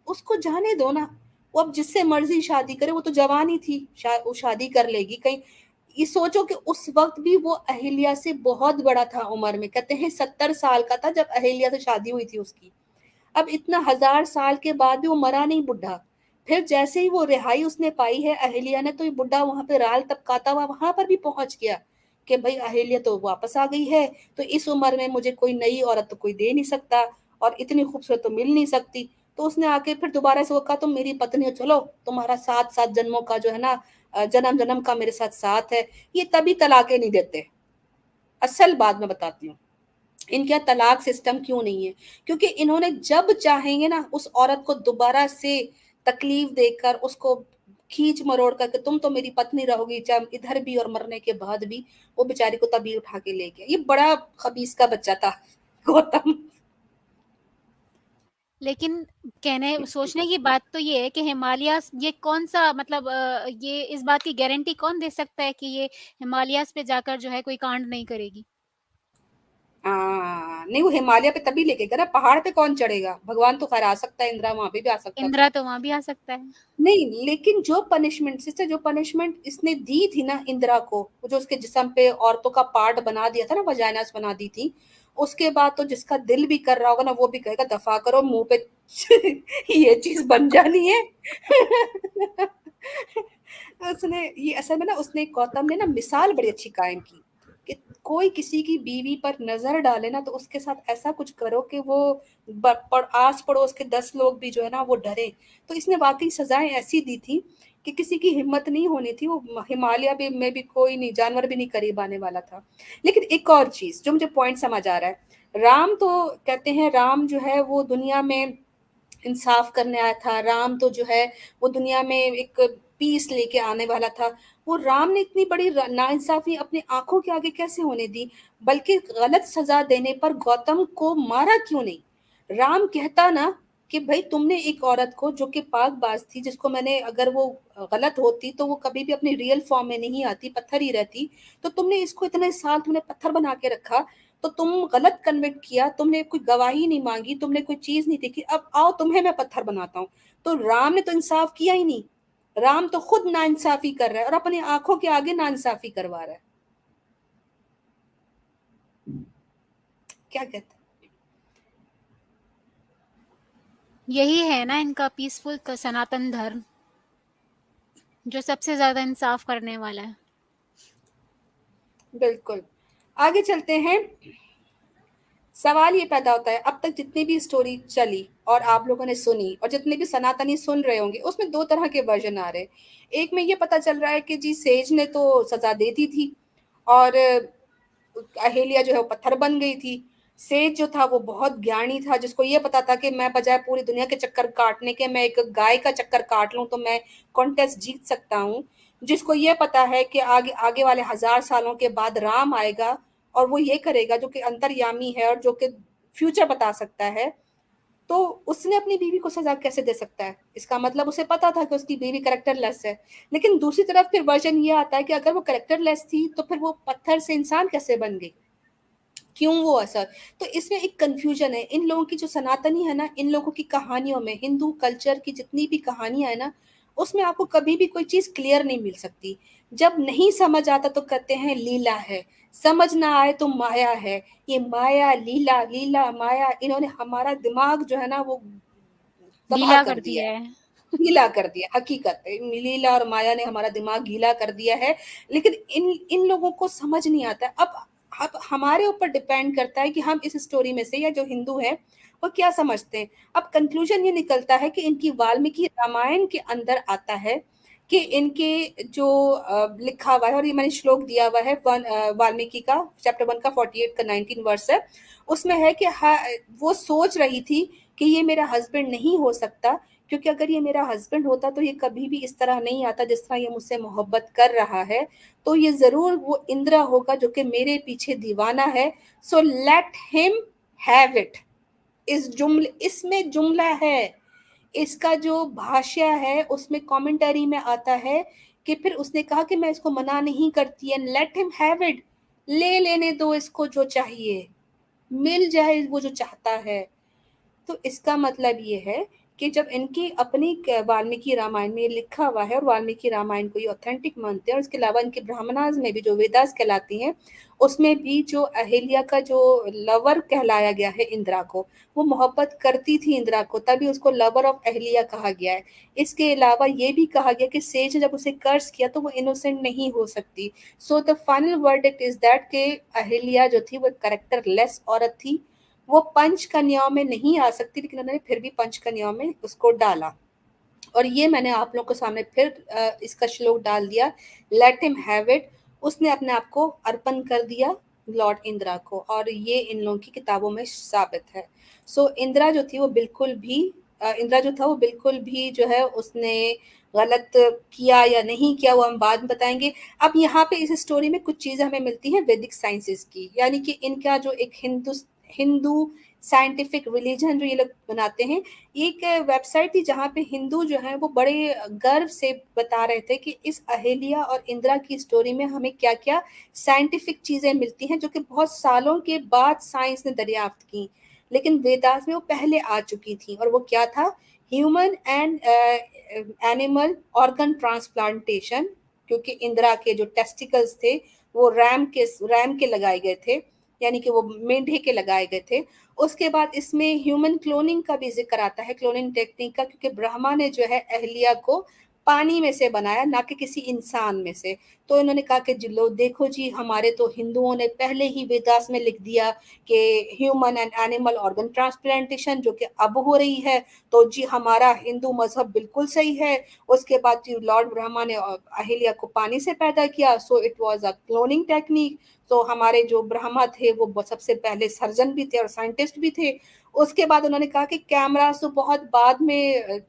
उसको जाने दो ना। वो अब जिससे मर्जी शादी करे, वो तो जवान ही थी, वो शादी कर लेगी कहीं। ये सोचो कि उस वक्त भी वो अहिल्या से बहुत बड़ा था उम्र में, कहते हैं 70 साल का था जब अहिल्या से शादी हुई थी उसकी। अब इतना 1000 साल के बाद भी वो मरा नहीं बुढ़ा। फिर जैसे ही वो रिहाई उसने पाई है अहिल्या ने, तो ये बुढ़ा वहां पे राल टपकाता हुआ वहां पर भी पहुंच गया कि भाई अहिल्या तो वापस आ गई है, तो इस उम्र में मुझे कोई नई औरत तो कोई दे नहीं सकता, और इतनी खूबसूरत तो मिल नहीं सकती। तो उसने आके फिर दोबारा से वो कहा तुम मेरी पत्नी हो, चलो तुम्हारा 7 7 जन्मों का जो है ना, जन्म जन्म का मेरे साथ साथ है। ये तभी तलाके नहीं देते। असल बात मैं बताती हूँ, इनके यहाँ तलाक सिस्टम क्यों नहीं है, क्योंकि इन्होंने जब चाहेंगे ना उस औरत को दोबारा से तकलीफ देकर उसको खींच मरोड़ करके तुम तो मेरी पत्नी रहोगी चाहे इधर भी और मरने के बाद भी, वो बेचारी को तभी उठा के ले गया। ये बड़ा खबीस का बच्चा था गौतम। लेकिन कहने सोचने की बात तो ये है कि हिमालयाज़ ये कौन-सा मतलब ये इस बात की गारंटी कौन दे सकता है कि ये हिमालयाज़ पे जाकर जो है कोई कांड नहीं करेगी? हाँ, नहीं वो हिमालय पे तभी लेके गया ना, पहाड़ पे कौन चढ़ेगा, भगवान तो खैर आ सकता है, इंदिरा वहां पे भी आ सकता था। इंदिरा तो वहाँ भी आ सकता है। नहीं, लेकिन जो पनिशमेंट सिस्टर, जो पनिशमेंट इसने दी थी ना इंदिरा को, वो जो उसके जिस्म पे औरतों का पार्ट बना दिया था ना, वजाइनास बना दी थी, उसके बाद तो जिसका दिल भी कर रहा होगा ना वो भी कहेगा दफा करो, मुंह पे ये चीज बन जानी है। उसने ये असल में ना, उसने गौतम ने ना मिसाल बड़ी अच्छी कायम की कि कोई किसी की बीवी पर नजर डाले ना तो उसके साथ ऐसा कुछ करो कि वो आस पड़ोस के 10 लोग भी जो है ना वो डरे। तो इसने वाकई सजाएं ऐसी दी थी कि किसी की हिम्मत नहीं होनी थी, वो हिमालय भी में भी कोई नहीं, जानवर भी नहीं करीब आने वाला था। लेकिन एक और चीज जो मुझे पॉइंट समझ आ रहा है, राम तो कहते हैं राम जो है वो दुनिया में इंसाफ करने आया था, राम तो जो है वो दुनिया में एक पीस लेके आने वाला था। वो राम ने इतनी बड़ी नाइंसाफी अपनी आंखों के आगे कैसे होने दी, बल्कि गलत सजा देने पर गौतम को मारा क्यों नहीं। राम कहता ना कि भाई तुमने एक औरत को जो कि पाकबाज थी, जिसको मैंने, अगर वो गलत होती तो वो कभी भी अपनी रियल फॉर्म में नहीं आती, पत्थर ही रहती, तो तुमने इसको इतने साल तुमने पत्थर बना के रखा, तो तुम गलत कन्विक्ट किया, तुमने कोई गवाही नहीं मांगी, तुमने कोई चीज नहीं देखी, अब आओ तुम्हें मैं पत्थर बनाता हूँ। तो राम ने तो इंसाफ किया ही नहीं, राम तो खुद नाइंसाफी कर रहा है और अपनी आंखों के आगे नाइंसाफी करवा रहा है। क्या कहते यही है ना इनका पीसफुल सनातन धर्म, जो सबसे ज़्यादा इंसाफ करने वाला है। बिल्कुल। आगे चलते हैं। सवाल ये पैदा होता है, अब तक जितनी भी स्टोरी चली और आप लोगों ने सुनी और जितने भी सनातनी सुन रहे होंगे, उसमें दो तरह के वर्जन आ रहे हैं। एक में ये पता चल रहा है कि जी सेज ने तो सजा देती थी और अहेलिया जो है वो पत्थर बन गई थी। सेज जो था वो बहुत ज्ञानी था, जिसको ये पता था कि मैं बजाय पूरी दुनिया के चक्कर काटने के मैं एक गाय का चक्कर काट लूं तो मैं कॉन्टेस्ट जीत सकता हूँ। जिसको ये पता है कि आगे आगे वाले 1000 सालों के बाद राम आएगा और वो ये करेगा जो कि अंतर्यामी है और जो कि फ्यूचर बता सकता है। तो उसने अपनी बीवी को सजा कैसे दे सकता है? इसका मतलब उसे पता था कि उसकी बीवी कैरेक्टरलेस है। लेकिन दूसरी तरफ फिर वर्जन ये आता है कि अगर वो कैरेक्टरलेस थी तो फिर वो पत्थर से इंसान कैसे बन गई? क्यों वो असर? तो इसमें एक कंफ्यूजन है इन लोगों की, जो सनातनी है ना, इन लोगों की कहानियों में, हिंदू कल्चर की जितनी भी कहानियां है ना, उसमें आपको कभी भी कोई चीज क्लियर नहीं मिल सकती। जब नहीं समझ आता तो कहते हैं लीला है, समझ ना आए तो माया है। ये माया लीला लीला माया, इन्होंने हमारा दिमाग जो है ना वो तबाह ढीला कर कर दिया दिया है, है। गीला कर दिया। हकीकत है, लीला और माया ने हमारा दिमाग गीला कर दिया है। लेकिन इन इन लोगों को समझ नहीं आता। अब हमारे ऊपर डिपेंड करता है कि हम इस स्टोरी में से, या जो हिंदू है वो क्या समझते हैं। अब कंक्लूजन ये निकलता है कि इनकी वाल्मीकि रामायण के अंदर आता है कि इनके जो लिखा हुआ है, और ये मैंने श्लोक दिया हुआ है वाल्मीकि का चैप्टर 1 का 48 का 19 वर्स है। उसमें है कि वो सोच रही थी कि ये मेरा हस्बैंड नहीं हो सकता, क्योंकि अगर ये मेरा हस्बैंड होता तो ये कभी भी इस तरह नहीं आता जिस तरह ये मुझसे मोहब्बत कर रहा है। तो ये जरूर वो इंद्रा होगा जो कि मेरे पीछे दीवाना है। So let him have it. इस जुमले इसमें जुमला है, इसका जो भाष्य है उसमें कमेंटरी में आता है कि फिर उसने कहा कि मैं इसको मना नहीं करती, and let him have it. ले लेने दो इसको जो चाहिए, मिल जाए वो जो चाहता है। तो इसका मतलब ये है कि जब इनकी अपनी वाल्मीकि रामायण में ये लिखा हुआ है, और वाल्मीकि रामायण को ये ऑथेंटिक मानते हैं, और इसके अलावा इनके ब्राह्मणास में भी जो वेदास कहलाती हैं उसमें भी जो अहिल्या का जो लवर कहलाया गया है इंद्रा को, वो मोहब्बत करती थी इंद्रा को, तभी उसको लवर ऑफ अहिल्या कहा गया है। इसके अलावा ये भी कहा गया कि सेज ने जब उसे कर्स किया तो वो इनोसेंट नहीं हो सकती। So the final verdict is that के अहिल्या जो थी वो कैरेक्टर लेस औरत थी। वो पंचकन्याओं में नहीं आ सकती, लेकिन उन्होंने फिर भी पंचकन्याओं में उसको डाला। और ये मैंने आप लोगों के सामने फिर इसका श्लोक डाल दिया, लेट हिम हैव इट। उसने अपने आप को अर्पण कर दिया लॉर्ड इंदिरा को, और ये इन लोगों की किताबों में साबित है। सो इंदिरा जो थी वो बिल्कुल भी इंदिरा जो था वो बिल्कुल भी जो है उसने गलत किया या नहीं किया वो हम बाद में बताएंगे। अब यहाँ पे इस स्टोरी में कुछ चीजें हमें मिलती हैं वैदिक साइंसेस की, यानी कि इनका जो एक हिंदू हिंदू साइंटिफिक रिलीजन जो ये लोग बनाते हैं। एक वेबसाइट थी जहाँ पे हिंदू जो है वो बड़े गर्व से बता रहे थे कि इस अहेलिया और इंदिरा की स्टोरी में हमें क्या क्या साइंटिफिक चीजें मिलती हैं जो कि बहुत सालों के बाद साइंस ने दरियाफ्त की, लेकिन वेदास में वो पहले आ चुकी थी। और वो क्या था? Human and animal organ transplantation. क्योंकि इंदिरा के जो टेस्टिकल्स थे वो रैम के लगाए गए थे, यानी कि वो मेंढे के लगाए गए थे। उसके बाद इसमें ह्यूमन क्लोनिंग का भी जिक्र आता है, क्लोनिंग टेक्निक का, क्योंकि ब्रह्मा ने जो है अहलिया को पानी में से बनाया, ना कि किसी इंसान में से। तो इन्होंने कहा कि जी लो देखो जी, हमारे तो हिंदुओं ने पहले ही वेदास में लिख दिया कि human and animal organ transplantation जो कि अब हो रही है, तो जी हमारा हिंदू मजहब बिल्कुल सही है। उसके बाद जी लॉर्ड ब्रह्मा ने अहिल्या को पानी से पैदा किया, so it was a cloning technique. तो हमारे जो ब्रह्मा थे वो सबसे पहले सर्जन भी थे और साइंटिस्ट भी थे। उसके बाद उन्होंने कहा कि कैमरा तो बहुत बाद में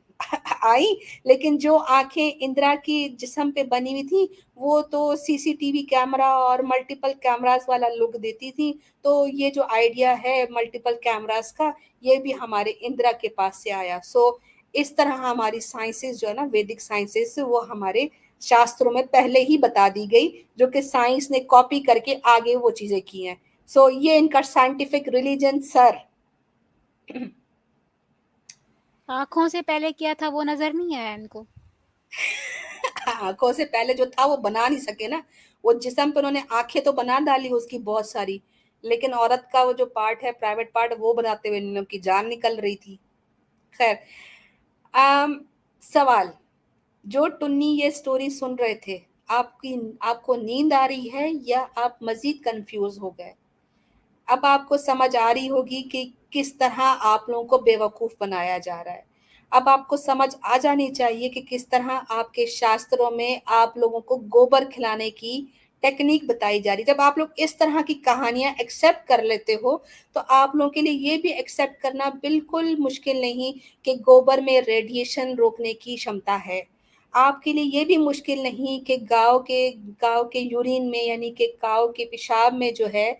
आई, लेकिन जो आंखें इंदिरा की जिस्म पे बनी हुई थी वो तो सीसीटीवी कैमरा और मल्टीपल कैमरास वाला लुक देती थी। तो ये जो आइडिया है मल्टीपल कैमरास का, ये भी हमारे इंदिरा के पास से आया। सो इस तरह हमारी साइंसेस जो है ना, वैदिक साइंसेस, वो हमारे शास्त्रों में पहले ही बता दी गई, जो कि साइंस ने कॉपी करके आगे वो चीजें की हैं। सो ये इनका साइंटिफिक रिलीजन सर। आँखों से पहले क्या था वो नज़र नहीं आया इनको? आंखों से पहले जो था वो बना नहीं सके ना। वो जिस्म पे उन्होंने आंखें तो बना डाली उसकी बहुत सारी, लेकिन औरत का वो जो पार्ट है, प्राइवेट पार्ट, वो बनाते हुए इन लोगों की जान निकल रही थी। खैर, आम, सवाल, जो टुन्नी ये स्टोरी सुन रहे थे, आपकी आपको नींद आ रही है या आप मजीद कंफ्यूज हो गए? अब आपको समझ आ रही होगी कि किस तरह आप लोगों को बेवकूफ बनाया जा रहा है। अब आपको समझ आ जानी चाहिए कि किस तरह आपके शास्त्रों में आप लोगों को गोबर खिलाने की टेक्निक बताई जा रही। जब आप लोग इस तरह की कहानियां एक्सेप्ट कर लेते हो तो आप लोगों के लिए ये भी एक्सेप्ट करना बिल्कुल मुश्किल नहीं कि गोबर में रेडिएशन रोकने की क्षमता है। आपके लिए ये भी मुश्किल नहीं कि गांव के यूरिन में यानी कि गांव के पेशाब में जो है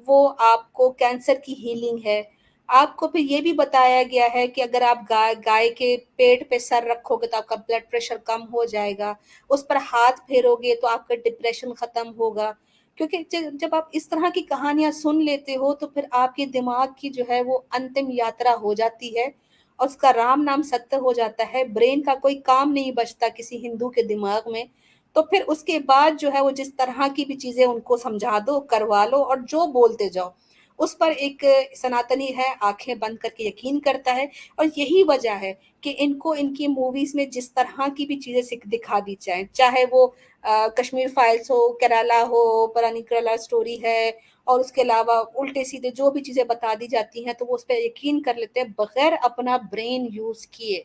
वो आपको कैंसर की हीलिंग है। आपको फिर ये भी बताया गया है कि अगर आप गाय गाय के पेट पे सर रखोगे तो आपका ब्लड प्रेशर कम हो जाएगा, उस पर हाथ फेरोगे तो आपका डिप्रेशन खत्म होगा। क्योंकि जब आप इस तरह की कहानियां सुन लेते हो तो फिर आपके दिमाग की जो है वो अंतिम यात्रा हो जाती है और उसका राम नाम सत्य हो जाता है, ब्रेन का कोई काम नहीं बचता किसी हिंदू के दिमाग में। तो फिर उसके बाद जो है वो जिस तरह की भी चीजें उनको समझा दो, करवा लो और जो बोलते जाओ उस पर एक सनातनी है आंखें बंद करके यकीन करता है। और यही वजह है कि इनको इनकी मूवीज में जिस तरह की भी चीजें दिखा दी जाए, चाहे वो कश्मीर फाइल्स हो, केरला हो, पुरानी केरला स्टोरी है, और उसके अलावा उल्टे सीधे जो भी चीजें बता दी जाती हैं तो वो उस पर यकीन कर लेते हैं बगैर अपना ब्रेन यूज किए।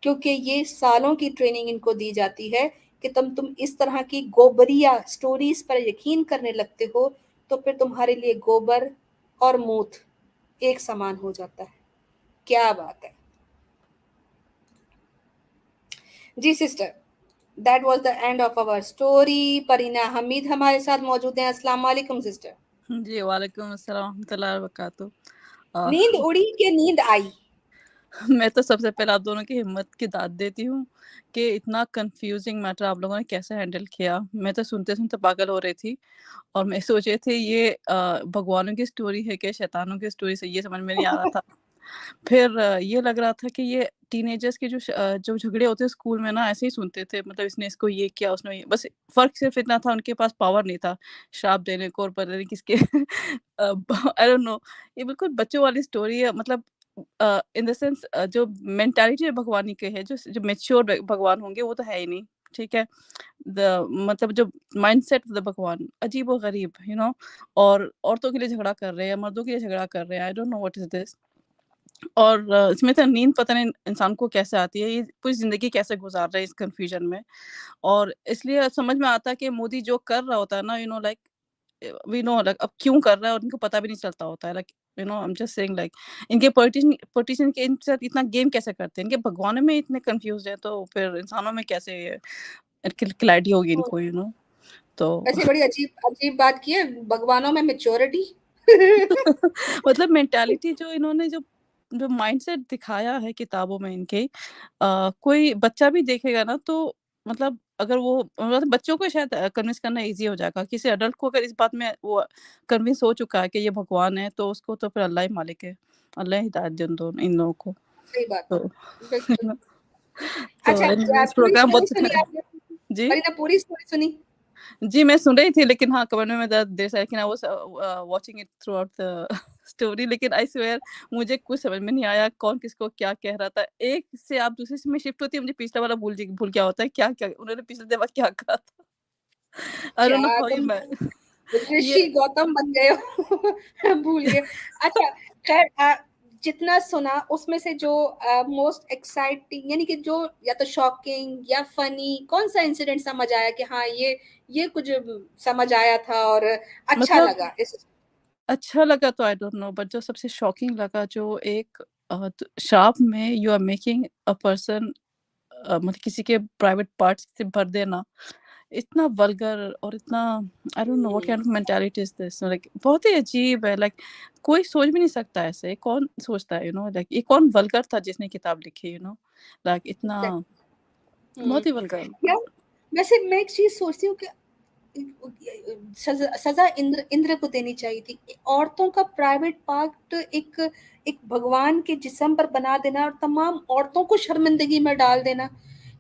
क्योंकि ये सालों की ट्रेनिंग इनको दी जाती है कि तुम इस तरह की गोबरिया स्टोरीज पर यकीन करने लगते हो तो फिर तुम्हारे लिए गोबर और मूत एक समान हो जाता है। क्या बात है जी sister. That was the end of our story. Parina Hamid हमारे साथ मौजूद हैं। अस्सलाम वालेकुम सिस्टर। जी, वालेकुम अस्सलाम रहमतुल्लाहि व बरकातुहू। नींद उड़ी कि नींद आई? मैं तो सबसे पहले आप दोनों की हिम्मत की दाद देती हूँ कि इतना कंफ्यूजिंग मैटर आप लोगों ने कैसे हैंडल किया। मैं तो सुनते-सुनते पागल हो रही थी और मैं सोच रही थी ये भगवानों की स्टोरी है कि शैतानों की स्टोरी से ये समझ में नहीं आ रहा था। फिर ये लग रहा था कि ये टीनेजर्स के जो झगड़े होते हैं स्कूल में ना ऐसे ही सुनते थे, मतलब इसने इसको ये किया, उसने ये, बस फ़र्क सिर्फ़ इतना था उनके पास पावर नहीं था श्राप देने को और पता नहीं किसके आई डोंट नो। ये बिल्कुल बच्चों वाली स्टोरी है, मतलब इन द सेंस जो मेंटालिटी भगवानी के है, जो मैच्योर भगवान होंगे वो तो है ही नहीं, ठीक है? मतलब जो माइंडसेट ऑफ द भगवान अजीब-ओ-गरीब, और औरतों के लिए झगड़ा कर रहे हैं, मर्दों के लिए झगड़ा कर रहे हैं, I don't know what is this. और इसमें तो नींद पता नहीं इंसान को कैसे आती है, ये पूरी ज़िंदगी कैसे गुज़ार रहे हैं इस कन्फ्यूज़न में। और इसलिए समझ में आता है कि मोदी जो कर रहा होता है ना, लाइक वी नो लाइक अब क्यों कर रहा है और इनको पता भी नहीं चलता होता है, like I am just saying like इनके पॉलिटिशियन के इनके साथ इतना गेम कैसे करते हैं, इनके भगवानों में इतने कंफ्यूज्ड हैं तो फिर इंसानों में कैसे क्लैरिटी होगी इनको, तो वैसे बड़ी अजीब अजीब बात की है, भगवानों में मेच्योरिटी। मतलब मेंटालिटी जो इन्होंने जो जो माइंडसेट दिखाया है किताबों में इनके, कोई बच्चा भी देखेगा ना तो मतलब अगर वो मतलब बच्चों को शायद कन्विंस करना इजी हो जाएगा, किसी अडल्ट को अगर इस बात में वो कन्विंस हो चुका है कि ये भगवान है तो उसको तो फिर अल्लाह ही मालिक है, अल्लाह ही हिदायत दे इन लोगों को। सही बात तो है, बिल्कुल। तो अच्छा, एनीवेज पूरी प्रोग्राम स्टोरी बहुत सुनी आपने? जी परीना पूरी स्टोरी सुनी? जी, मैं सुन रही थी लेकिन हाँ, कमेंट में मैं ज़्यादा देर से, लेकिन I was watching it through out the story, लेकिन आई स्वेयर मुझे कुछ समझ में नहीं आया कौन किसको क्या कह रहा था। एक से आप दूसरे में शिफ्ट होती है, मुझे पिछला वाला भूल गया होता है क्या-क्या उन्होंने पिछले दफ़ा क्या कहा था। आई डोंट नो क्या हाउ ये तुम मैं ऋषि ये गौतम बन गए हो। भूल गए। अच्छा, खैर जितना सुना उसमें से जो मोस्ट एक्साइटिंग यानी कि जो या तो शॉकिंग या फनी कौन सा इंसिडेंट समझ आया कि हाँ ये कुछ समझ आया था और अच्छा मतलब लगा इस। अच्छा लगा तो आई डोंट नो, बट जो सबसे शॉकिंग लगा जो एक श्राप में you are making a person मतलब किसी के प्राइवेट पार्ट्स से भर देना, इतना वल्गर और इतना I don't know what kind of mentality is this, like बहुत ही अजीब है, लाइक कोई सोच भी नहीं सकता ऐसे, कौन सोचता है, लाइक ये कौन वल्गर था जिसने किताब लिखी, लाइक इतना बहुत ही वल्गर। यार वैसे मैं एक चीज सोचती हूँ कि सजा इंद्र इंद्र को देनी चाहिए थी। औरतों का प्राइवेट पार्ट एक एक भगवान के जिस्म पर बना देना और तमाम औरतों को शर्मिंदगी में डाल देना,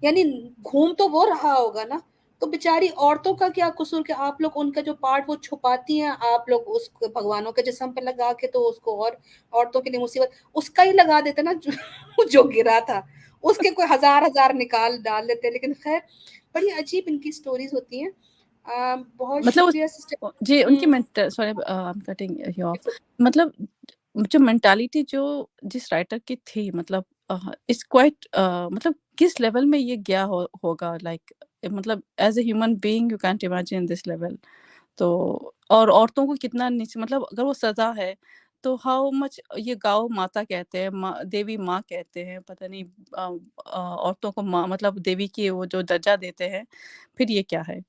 यानी घूम तो वो रहा होगा ना, तो बेचारी औरतों का क्या कसूर कि आप लोग उनका जो पार्ट वो छुपाती हैं, आप लोग उसको भगवानों के जिस्म पे लगा के तो उसको और औरतों के लिए मुसीबत उसका ही लगा देते ना जो गिरा था, उसके कोई हजार हजार निकाल डाल लेते। लेकिन खैर बड़ी अजीब इनकी स्टोरीज होती हैं। बहुत मतलब शुक्रिया सिस्टर। जी उनकी हुँ, sorry I am cutting you off, मतलब जो मेंटालिटी जो जिस राइटर की थी, मतलब इट्स क्वाइट मतलब किस लेवल में ये गया होगा, लाइक मतलब as a human being you can't imagine this level. तो और औरतों को कितना नीच मतलब अगर वो सज़ा है, तो हाउ मच ये गौ माता कहते हैं, माँ देवी माँ कहते हैं, पता नहीं औरतों को माँ मतलब देवी की वो जो दर्जा देते हैं, फिर ये क्या है?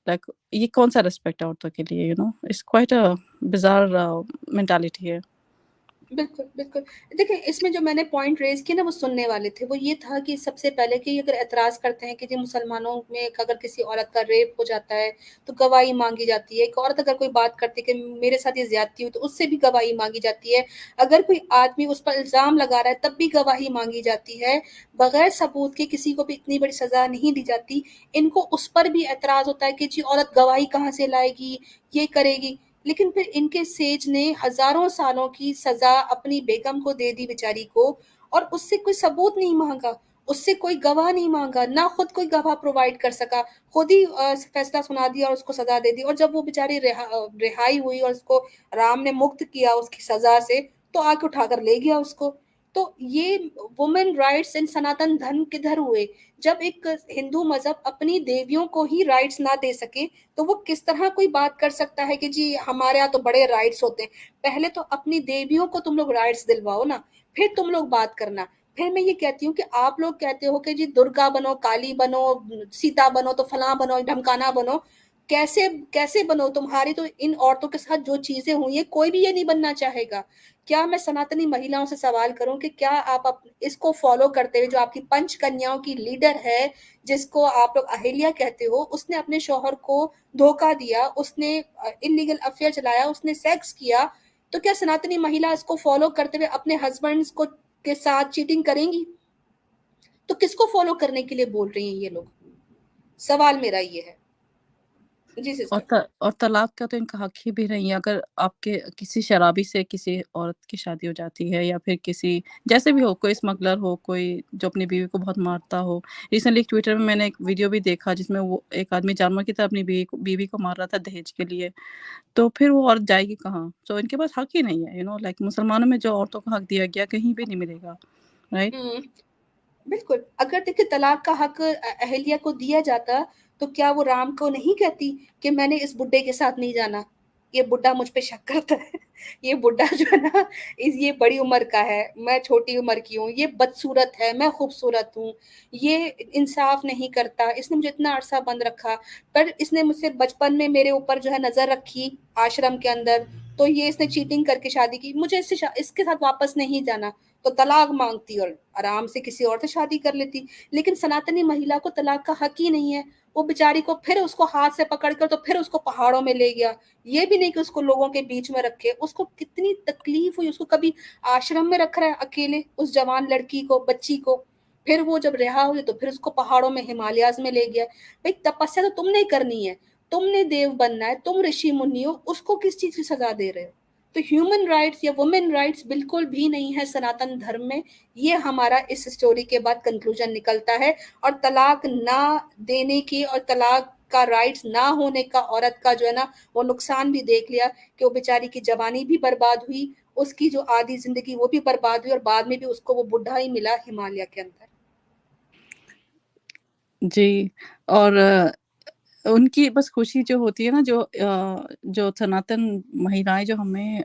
लाइक ये कौन-सा रिस्पेक्ट है औरतों के लिए, इट्स क्वाइट अ बिज़ार मेंटालिटी है। बिल्कुल, बिल्कुल। देखिए, इसमें जो मैंने पॉइंट रेज़ किए ना वो सुनने वाले थे, वो ये था कि सबसे पहले कि अगर ऐतराज़ करते हैं कि जी मुसलमानों में अगर किसी औरत का रेप हो जाता है, तो गवाही माँगी जाती है। एक औरत अगर कोई बात करती है कि मेरे साथ ये ज़्यादती हुई, तो उससे भी गवाही माँगी जाती है। अगर कोई आदमी उस पर इल्ज़ाम लगा रहा है, तब भी गवाही माँगी जाती है। बगैर सबूत के किसी को भी इतनी बड़ी सज़ा नहीं दी जाती। इनको उस पर भी ऐतराज़ होता है कि जी औरत गवाही कहाँ से लाएगी, ये करेगी। लेकिन फिर इनके सेज ने हज़ारों सालों की सज़ा अपनी बेगम को दे दी बेचारी को, और उससे कोई सबूत नहीं माँगा, उससे कोई गवाह नहीं माँगा, ना खुद कोई गवाह प्रोवाइड कर सका, खुद ही फैसला सुना दिया और उसको सज़ा दे दी। और जब वो बेचारी रिहाई हुई और उसको राम ने मुक्त किया उसकी सज़ा से, तो आके उठाकर ले गया उसको। तो ये वुमेन राइट्स इन सनातन धर्म किधर हुए? जब एक हिंदू मज़हब अपनी देवियों को ही राइट्स ना दे सके, तो वो किस तरह कोई बात कर सकता है कि जी हमारे यहाँ तो बड़े राइट्स होते हैं। पहले तो अपनी देवियों को तुम लोग राइट्स दिलवाओ ना, फिर तुम लोग बात करना। फिर मैं ये कहती हूँ कि आप लोग कहते हो कि जी दुर्गा बनो, काली बनो, सीता बनो, तो फलां बनो, ढमकाना बनो। कैसे कैसे बनो? तुम्हारी तो इन औरतों के साथ जो चीजें हुई हैं, कोई भी ये नहीं बनना चाहेगा। क्या मैं सनातनी महिलाओं से सवाल करूं कि क्या आप इसको फॉलो करते हुए, जो आपकी पंच कन्याओं की लीडर है, जिसको आप लोग अहिल्या कहते हो, उसने अपने शौहर को धोखा दिया, उसने इलीगल अफेयर चलाया, उसने सेक्स किया, तो क्या सनातनी महिला इसको फॉलो करते हुए अपने हस्बैंड्स को के साथ चीटिंग करेंगी? तो किसको फॉलो करने के लिए बोल रही हैं ये लोग? सवाल मेरा ये है। जी और सिस्टर। और तलाक का तो इनका हक ही भी नहीं है। अगर आपके किसी शराबी से किसी औरत की शादी हो जाती है, या फिर किसी जैसे भी हो, कोई स्मगलर हो, कोई जो अपनी बीवी को बहुत मारता हो। रिसेंटली ट्विटर में मैंने एक वीडियो भी देखा जिसमें वो एक आदमी जानवर की तरह अपनी बीवी को मार रहा था दहेज के लिए। तो फिर वो औरत जाएगी कहाँ? तो इनके पास हक ही नहीं है, लाइक मुसलमानों में जो औरतों को हक दिया गया कहीं भी नहीं मिलेगा, राइट? हुँ। बिल्कुल, अगर देखिए तलाक का हक अहिल्या को दिया जाता, तो क्या वो राम को नहीं कहती कि मैंने इस बुड्ढे के साथ नहीं जाना, ये बुड्ढा मुझ पे शक करता है, ये बुड्ढा जो है ना, ये बड़ी उम्र का है, मैं छोटी उम्र की हूँ, ये बदसूरत है, मैं खूबसूरत हूँ, ये इंसाफ नहीं करता, इसने मुझे इतना अरसा बंद रखा, पर इसने मुझसे बचपन में मेरे ऊपर जो है नज़र रखी आश्रम के अंदर, तो ये इसने चीटिंग करके शादी की, मुझे इसके साथ वापस नहीं जाना। तो तलाक मांगती और आराम से किसी और से शादी कर लेती। लेकिन सनातनी महिला को तलाक का हक ही नहीं है। वो बेचारी को फिर उसको हाथ से पकड़ कर तो फिर उसको पहाड़ों में ले गया। ये भी नहीं कि उसको लोगों के बीच में रखे। उसको कितनी तकलीफ हुई, उसको कभी आश्रम में रख रहा है अकेले, उस जवान लड़की को, बच्ची को। फिर वो जब रिहा हुई तो फिर उसको पहाड़ों में, हिमालयाज़ में ले गया। भई तपस्या तो तुमने करनी है, तुमने देव बनना है, तुम ऋषि मुनि हो, उसको किस चीज़ की सज़ा दे रहे हो? तो ह्यूमन राइट्स या वुमेन राइट्स बिल्कुल भी नहीं है सनातन धर्म में। ये हमारा इस स्टोरी के बाद कंक्लूजन निकलता है। और तलाक ना देने की और तलाक का राइट्स ना होने का औरत का जो है ना, वो नुकसान भी देख लिया कि वो बेचारी की जवानी भी बर्बाद हुई, उसकी जो आधी जिंदगी वो भी बर्बाद हुई, और बाद में भी उसको वो बुढ़ा ही मिला हिमालय के अंदर। जी। और उनकी बस खुशी जो होती है ना, जो सनातन महिलाएँ जो हमें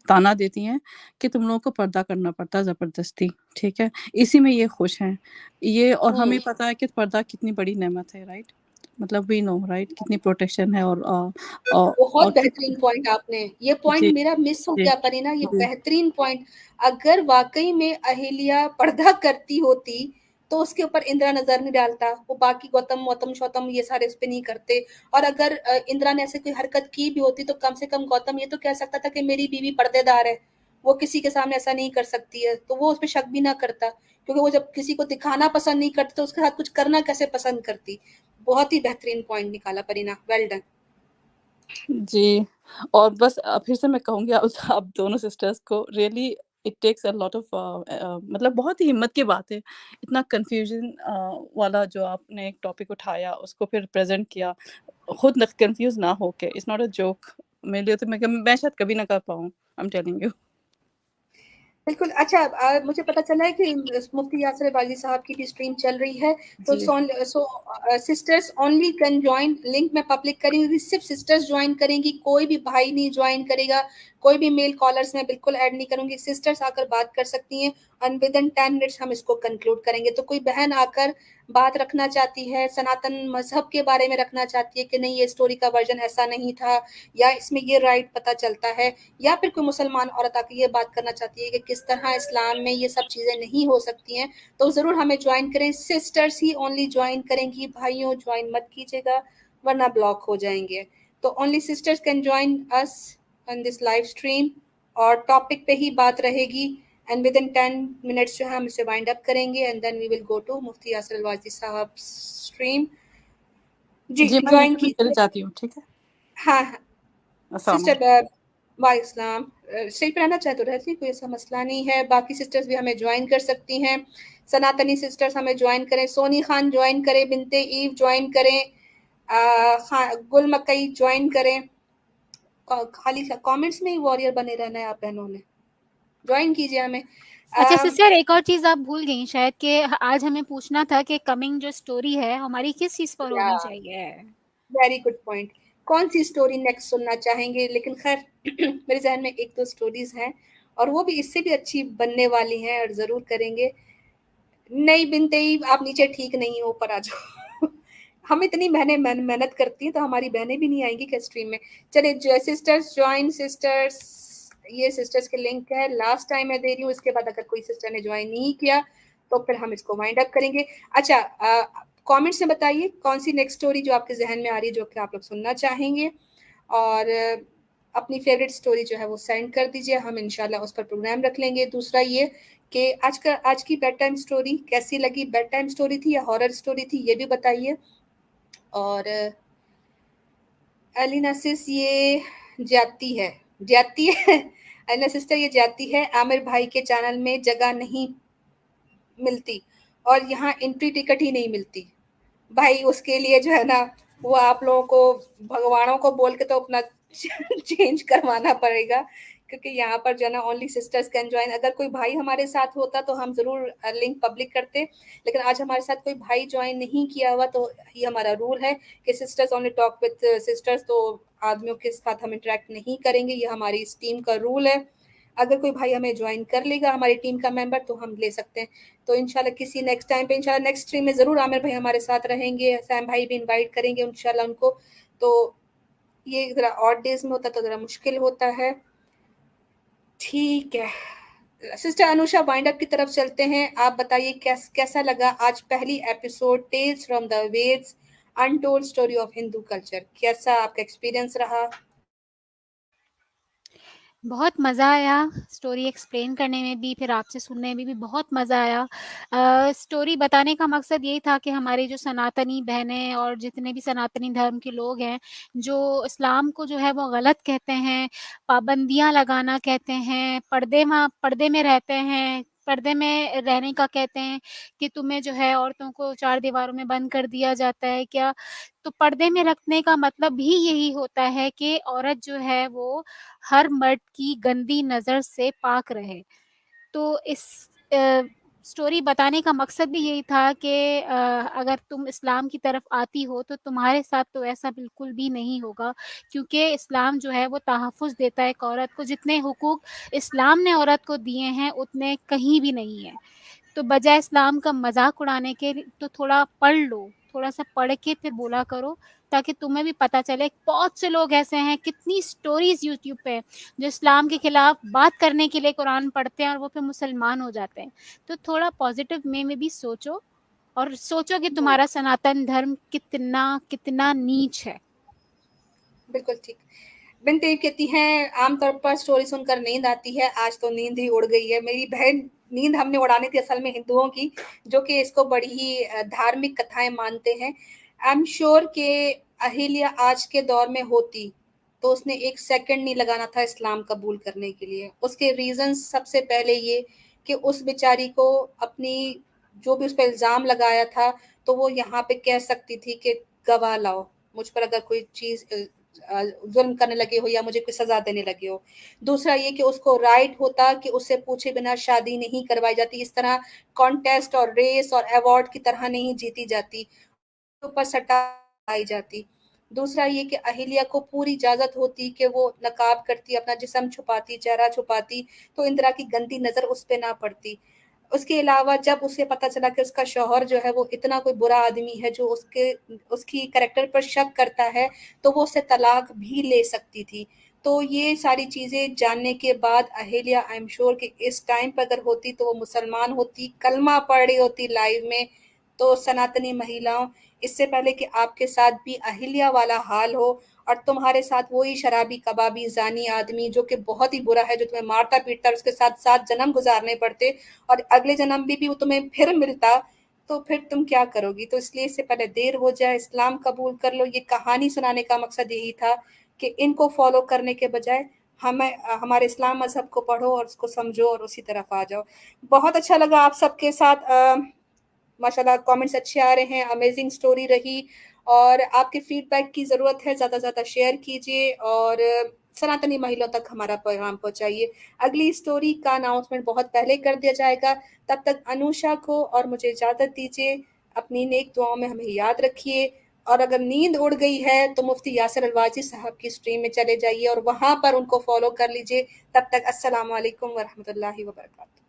ताना देती हैं कि तुम लोगों को पर्दा करना पड़ता है ज़बरदस्ती, ठीक है? इसी में ये खुश हैं। ये और हम्म। हमें पता है कि पर्दा कितनी बड़ी नेमत है, राइट? मतलब वी नो, राइट? कितनी प्रोटेक्शन है बहुत और बेहतरीन पॉइंट आपने, ये पॉइंट जी, मेरा मिस हो जी, गया परीना, ये जी। बेहतरीन पॉइंट। अगर वाकई में अहिल्या पर्दा करती होती, तो उसके ऊपर इंद्रा नजर नहीं डालता, वो बाकी गौतम गौतम शौतम ये सारे उस पे नहीं करते। और अगर इंद्रा ने ऐसे कोई हरकत की भी होती, तो कम से कम गौतम ये तो कह सकता था कि मेरी बीवी पर्देदार है, वो किसी के सामने ऐसा नहीं कर सकती है, तो वो उस पर शक भी ना करता। क्योंकि वो जब किसी को दिखाना पसंद नहीं करती, तो उसके साथ कुछ करना कैसे पसंद करती। बहुत ही बेहतरीन पॉइंट निकाला परीना, वेल डन। जी, और बस फिर से मैं कहूँगी आप दोनों सिस्टर्स को really it takes a lot of मतलब बहुत ही हिम्मत की बात है। इतना कन्फ्यूज़न वाला जो आपने एक टॉपिक उठाया, उसको फिर प्रेज़ेंट किया, खुद न कन्फ्यूज़ ना होके, इट्स नॉट अ जोक। मेरे लिए तो मैं शायद कभी ना कर पाऊँ, आई एम टेलिंग यू। बिल्कुल। अच्छा, मुझे पता चला है कि मुफ्ती यासिर वाजी साहब की भी स्ट्रीम चल रही है, तो sisters only can join. Link मैं पब्लिक करूंगी, सिर्फ सिस्टर्स ज्वाइन करेंगी, कोई भी भाई नहीं ज्वाइन करेगा, कोई भी मेल कॉलर्स मैं बिल्कुल ऐड नहीं करूंगी। सिस्टर्स आकर बात कर सकती हैं एंड विद इन 10 मिनट्स हम इसको कंक्लूड करेंगे। तो कोई बहन आकर बात रखना चाहती है, सनातन मजहब के बारे में रखना चाहती है कि नहीं ये स्टोरी का वर्जन ऐसा नहीं था, या इसमें ये राइट पता चलता है, या फिर कोई मुसलमान औरत आके ये बात करना चाहती है कि किस तरह इस्लाम में ये सब चीज़ें नहीं हो सकती हैं, तो ज़रूर हमें ज्वाइन करें। सिस्टर्स ही ओनली ज्वाइन करेंगी, भाइयों ज्वाइन मत कीजिएगा वरना ब्लॉक हो जाएंगे। तो only sisters can join us on this live stream, और टॉपिक पे ही बात रहेगी एंड विद इन 10 मिनट्स जो है हम इसे वाइंड अप करेंगे and then we will go to Mufti Yasir Wazi Sahab stream. जी, जी, मैं ज्वाइन नीचे भी चली कीजिए। जाती हूँ, ठीक है? हाँ, हाँ। अस्सलाम सिस्टर वालेकुम। वालेकुम, स्टेज पे रहना चाहे तो रहती, कोई ऐसा मसला नहीं है। बाकी सिस्टर्स भी हमें ज्वाइन कर सकती हैं, सनातनी सिस्टर्स हमें ज्वाइन करें, सोनी खान ज्वाइन करें, बिनते ईव ज्वाइन करें, गुल मकई ज्वाइन करें। खाली कमेंट्स में ही वॉरियर बने रहना है आप बहनों ने, ज्वाइन कीजिए हमें। अच्छा सिस्टर, एक और चीज़ आप भूल गई शायद कि आज हमें पूछना था कि कमिंग जो स्टोरी है हमारी किस चीज़ पर या होनी चाहिए। वेरी गुड पॉइंट, कौन सी स्टोरी नेक्स्ट सुनना चाहेंगे? लेकिन खैर मेरे जहन में एक दो स्टोरीज हैं और वो भी इससे भी अच्छी बनने वाली हैं और ज़रूर करेंगे। नहीं बिनते ही आप नीचे ठीक नहीं हो, ऊपर आ जाओ। हम इतनी बहनें मेहनत करती हैं तो हमारी बहनें भी नहीं आएंगी क्या स्ट्रीम में? चलिए सिस्टर्स ज्वाइन, सिस्टर्स ये सिस्टर्स के लिंक है, लास्ट टाइम मैं दे रही हूँ, इसके बाद अगर कोई सिस्टर ने ज्वाइन नहीं किया तो फिर हम इसको वाइंड अप करेंगे। अच्छा, कमेंट्स में बताइए कौन सी नेक्स्ट स्टोरी जो आपके जहन में आ रही है जो कि आप लोग सुनना चाहेंगे, और अपनी फेवरेट स्टोरी जो है वो सेंड कर दीजिए, हम इंशाल्लाह उस पर प्रोग्राम रख लेंगे। दूसरा ये कि आज की बेड टाइम स्टोरी कैसी लगी, बेड टाइम स्टोरी थी या हॉरर स्टोरी थी, ये भी बताइए। और एलिना सिस ये जाती है एलिना सिस्टर ये जाती है, आमिर भाई के चैनल में जगह नहीं मिलती और यहाँ एंट्री टिकट ही नहीं मिलती। भाई उसके लिए जो है ना, वो आप लोगों को भगवानों को बोल के तो अपना चेंज करवाना पड़ेगा, क्योंकि यहाँ पर जो है ना ओनली सिस्टर्स कैन ज्वाइन। अगर कोई भाई हमारे साथ होता तो हम जरूर लिंक पब्लिक करते, लेकिन आज हमारे साथ कोई भाई ज्वाइन नहीं किया हुआ, तो ये हमारा रूल है कि sisters only talk with sisters, तो आदमियों के साथ हम इंटरेक्ट नहीं करेंगे, ये हमारी इस टीम का रूल है। अगर कोई भाई हमें ज्वाइन कर लेगा हमारी टीम का मेंबर तो हम ले सकते हैं। तो इंशाल्लाह किसी नेक्स्ट टाइम पे, इंशाल्लाह नेक्स्ट स्ट्रीम में ज़रूर आमिर भाई हमारे साथ रहेंगे, सैम भाई भी इनवाइट करेंगे इंशाल्लाह उनको। तो ये ज़रा ऑड डेज में होता तो ज़रा मुश्किल होता है। ठीक है सिस्टर अनुषा, वाइंड अप की तरफ चलते हैं। आप बताइए कैसा लगा आज पहली episode tales from the Vedas untold story of Hindu culture, कैसा आपका एक्सपीरियंस रहा? बहुत मज़ा आया स्टोरी एक्सप्लेन करने में भी, फिर आपसे सुनने में भी बहुत मज़ा आया। स्टोरी बताने का मकसद यही था कि हमारे जो सनातनी बहनें और जितने भी सनातनी धर्म के लोग हैं, जो इस्लाम को जो है वो गलत कहते हैं, पाबंदियाँ लगाना कहते हैं, पर्दे में रहते हैं, पर्दे में रहने का कहते हैं कि तुम्हें जो है औरतों को 4 दीवारों में बंद कर दिया जाता है क्या? तो पर्दे में रखने का मतलब भी यही होता है कि औरत जो है वो हर मर्द की गंदी नज़र से पाक रहे। तो इस स्टोरी बताने का मकसद भी यही था कि अगर तुम इस्लाम की तरफ आती हो तो तुम्हारे साथ तो ऐसा बिल्कुल भी नहीं होगा, क्योंकि इस्लाम जो है वो तहफ़्फ़ुज़ देता है एक औरत को, जितने हुकूक इस्लाम ने औरत को दिए हैं उतने कहीं भी नहीं है। तो बजाय इस्लाम का मज़ाक उड़ाने के तो थोड़ा पढ़ लो, थोड़ा-सा पढ़ के फिर बोला करो, ताकि तुम्हें भी पता चले। बहुत से लोग ऐसे हैं, कितनी स्टोरीज़ यूट्यूब पे जो इस्लाम के खिलाफ बात करने के लिए कुरान पढ़ते हैं और वो फिर मुसलमान हो जाते हैं। तो थोड़ा पॉज़िटिव वे में भी सोचो और सोचो कि तुम्हारा सनातन धर्म कितना नीच है। बिल्कुल ठीक। बिनते कहती हैं आमतौर पर स्टोरी सुनकर नींद आती है, आज तो नींद ही उड़ गई है। मेरी बहन, नींद हमने उड़ानी थी असल में हिंदुओं की, जो कि इसको बड़ी ही धार्मिक कथाएं मानते हैं। आई एम श्योर कि अहिल्या आज के दौर में होती तो उसने एक सेकंड नहीं लगाना था इस्लाम कबूल करने के लिए। उसके रीजन सबसे पहले ये कि उस बेचारी को अपनी जो भी उस पर इल्ज़ाम लगाया था, तो वो यहाँ पे कह सकती थी कि गवाह लाओ, मुझ पर अगर कोई चीज़ जुल्म करने लगे हो या मुझे कोई सजा देने लगे हो। दूसरा ये कि उसको राइट होता कि उससे पूछे बिना शादी नहीं करवाई जाती, इस तरह कॉन्टेस्ट और रेस और अवार्ड की तरह नहीं जीती जाती, ऊपर सट्टा आई जाती। दूसरा ये कि अहिल्या को पूरी इजाज़त होती कि वो नकाब करती, अपना जिस्म छुपाती, चेहरा छुपाती, तो इन तरह की गंदी नज़र उस पे ना पड़ती। उसके अलावा जब उसे पता चला कि उसका शौहर जो है वो इतना कोई बुरा आदमी है जो उसकी कैरेक्टर पर शक करता है, तो वो उससे तलाक भी ले सकती थी। तो ये सारी चीज़ें जानने के बाद अहिल्या आई एम श्योर कि इस टाइम पे अगर होती तो वो मुसलमान होती, कलमा पढ़ रही होती लाइव में। तो सनातनी महिलाओं, इससे पहले कि आपके साथ भी अहिल्या वाला हाल हो और तुम्हारे साथ वही शराबी, कबाबी, ज़ानी आदमी जो कि बहुत ही बुरा है, जो तुम्हें मारता-पीटता और उसके साथ 7 जन्म गुज़ारने पड़ते और अगले जन्म में भी वो तुम्हें फिर मिलता, तो फिर तुम क्या करोगी? तो इसलिए इससे पहले देर हो जाए, इस्लाम कबूल कर लो। ये कहानी सुनाने का मकसद यही था कि इनको फ़ॉलो करने के बजाय हमारे इस्लाम मज़हब को पढ़ो और उसको समझो और उसी तरफ आ जाओ। बहुत अच्छा लगा आप सबके साथ माशाल्लाह कमेंट्स अच्छे आ रहे हैं, अमेजिंग स्टोरी रही और आपके फीडबैक की ज़रूरत है, ज़्यादा से ज़्यादा शेयर कीजिए और सनातनी महिलाओं तक हमारा पैगाम पहुँचाइए। अगली स्टोरी का अनाउंसमेंट बहुत पहले कर दिया जाएगा, तब तक अनुषा को और मुझे इजाज़त दीजिए। अपनी नेक दुआओं में हमें याद रखिए और अगर नींद उड़ गई है, तो मुफ्ती यासिर अलवाजी साहब की स्ट्रीम में चले जाइए और वहाँ पर उनको फ़ॉलो कर लीजिए। तब तक अस्सलाम वालेकुम व रहमतुल्लाहि व बरकातहू।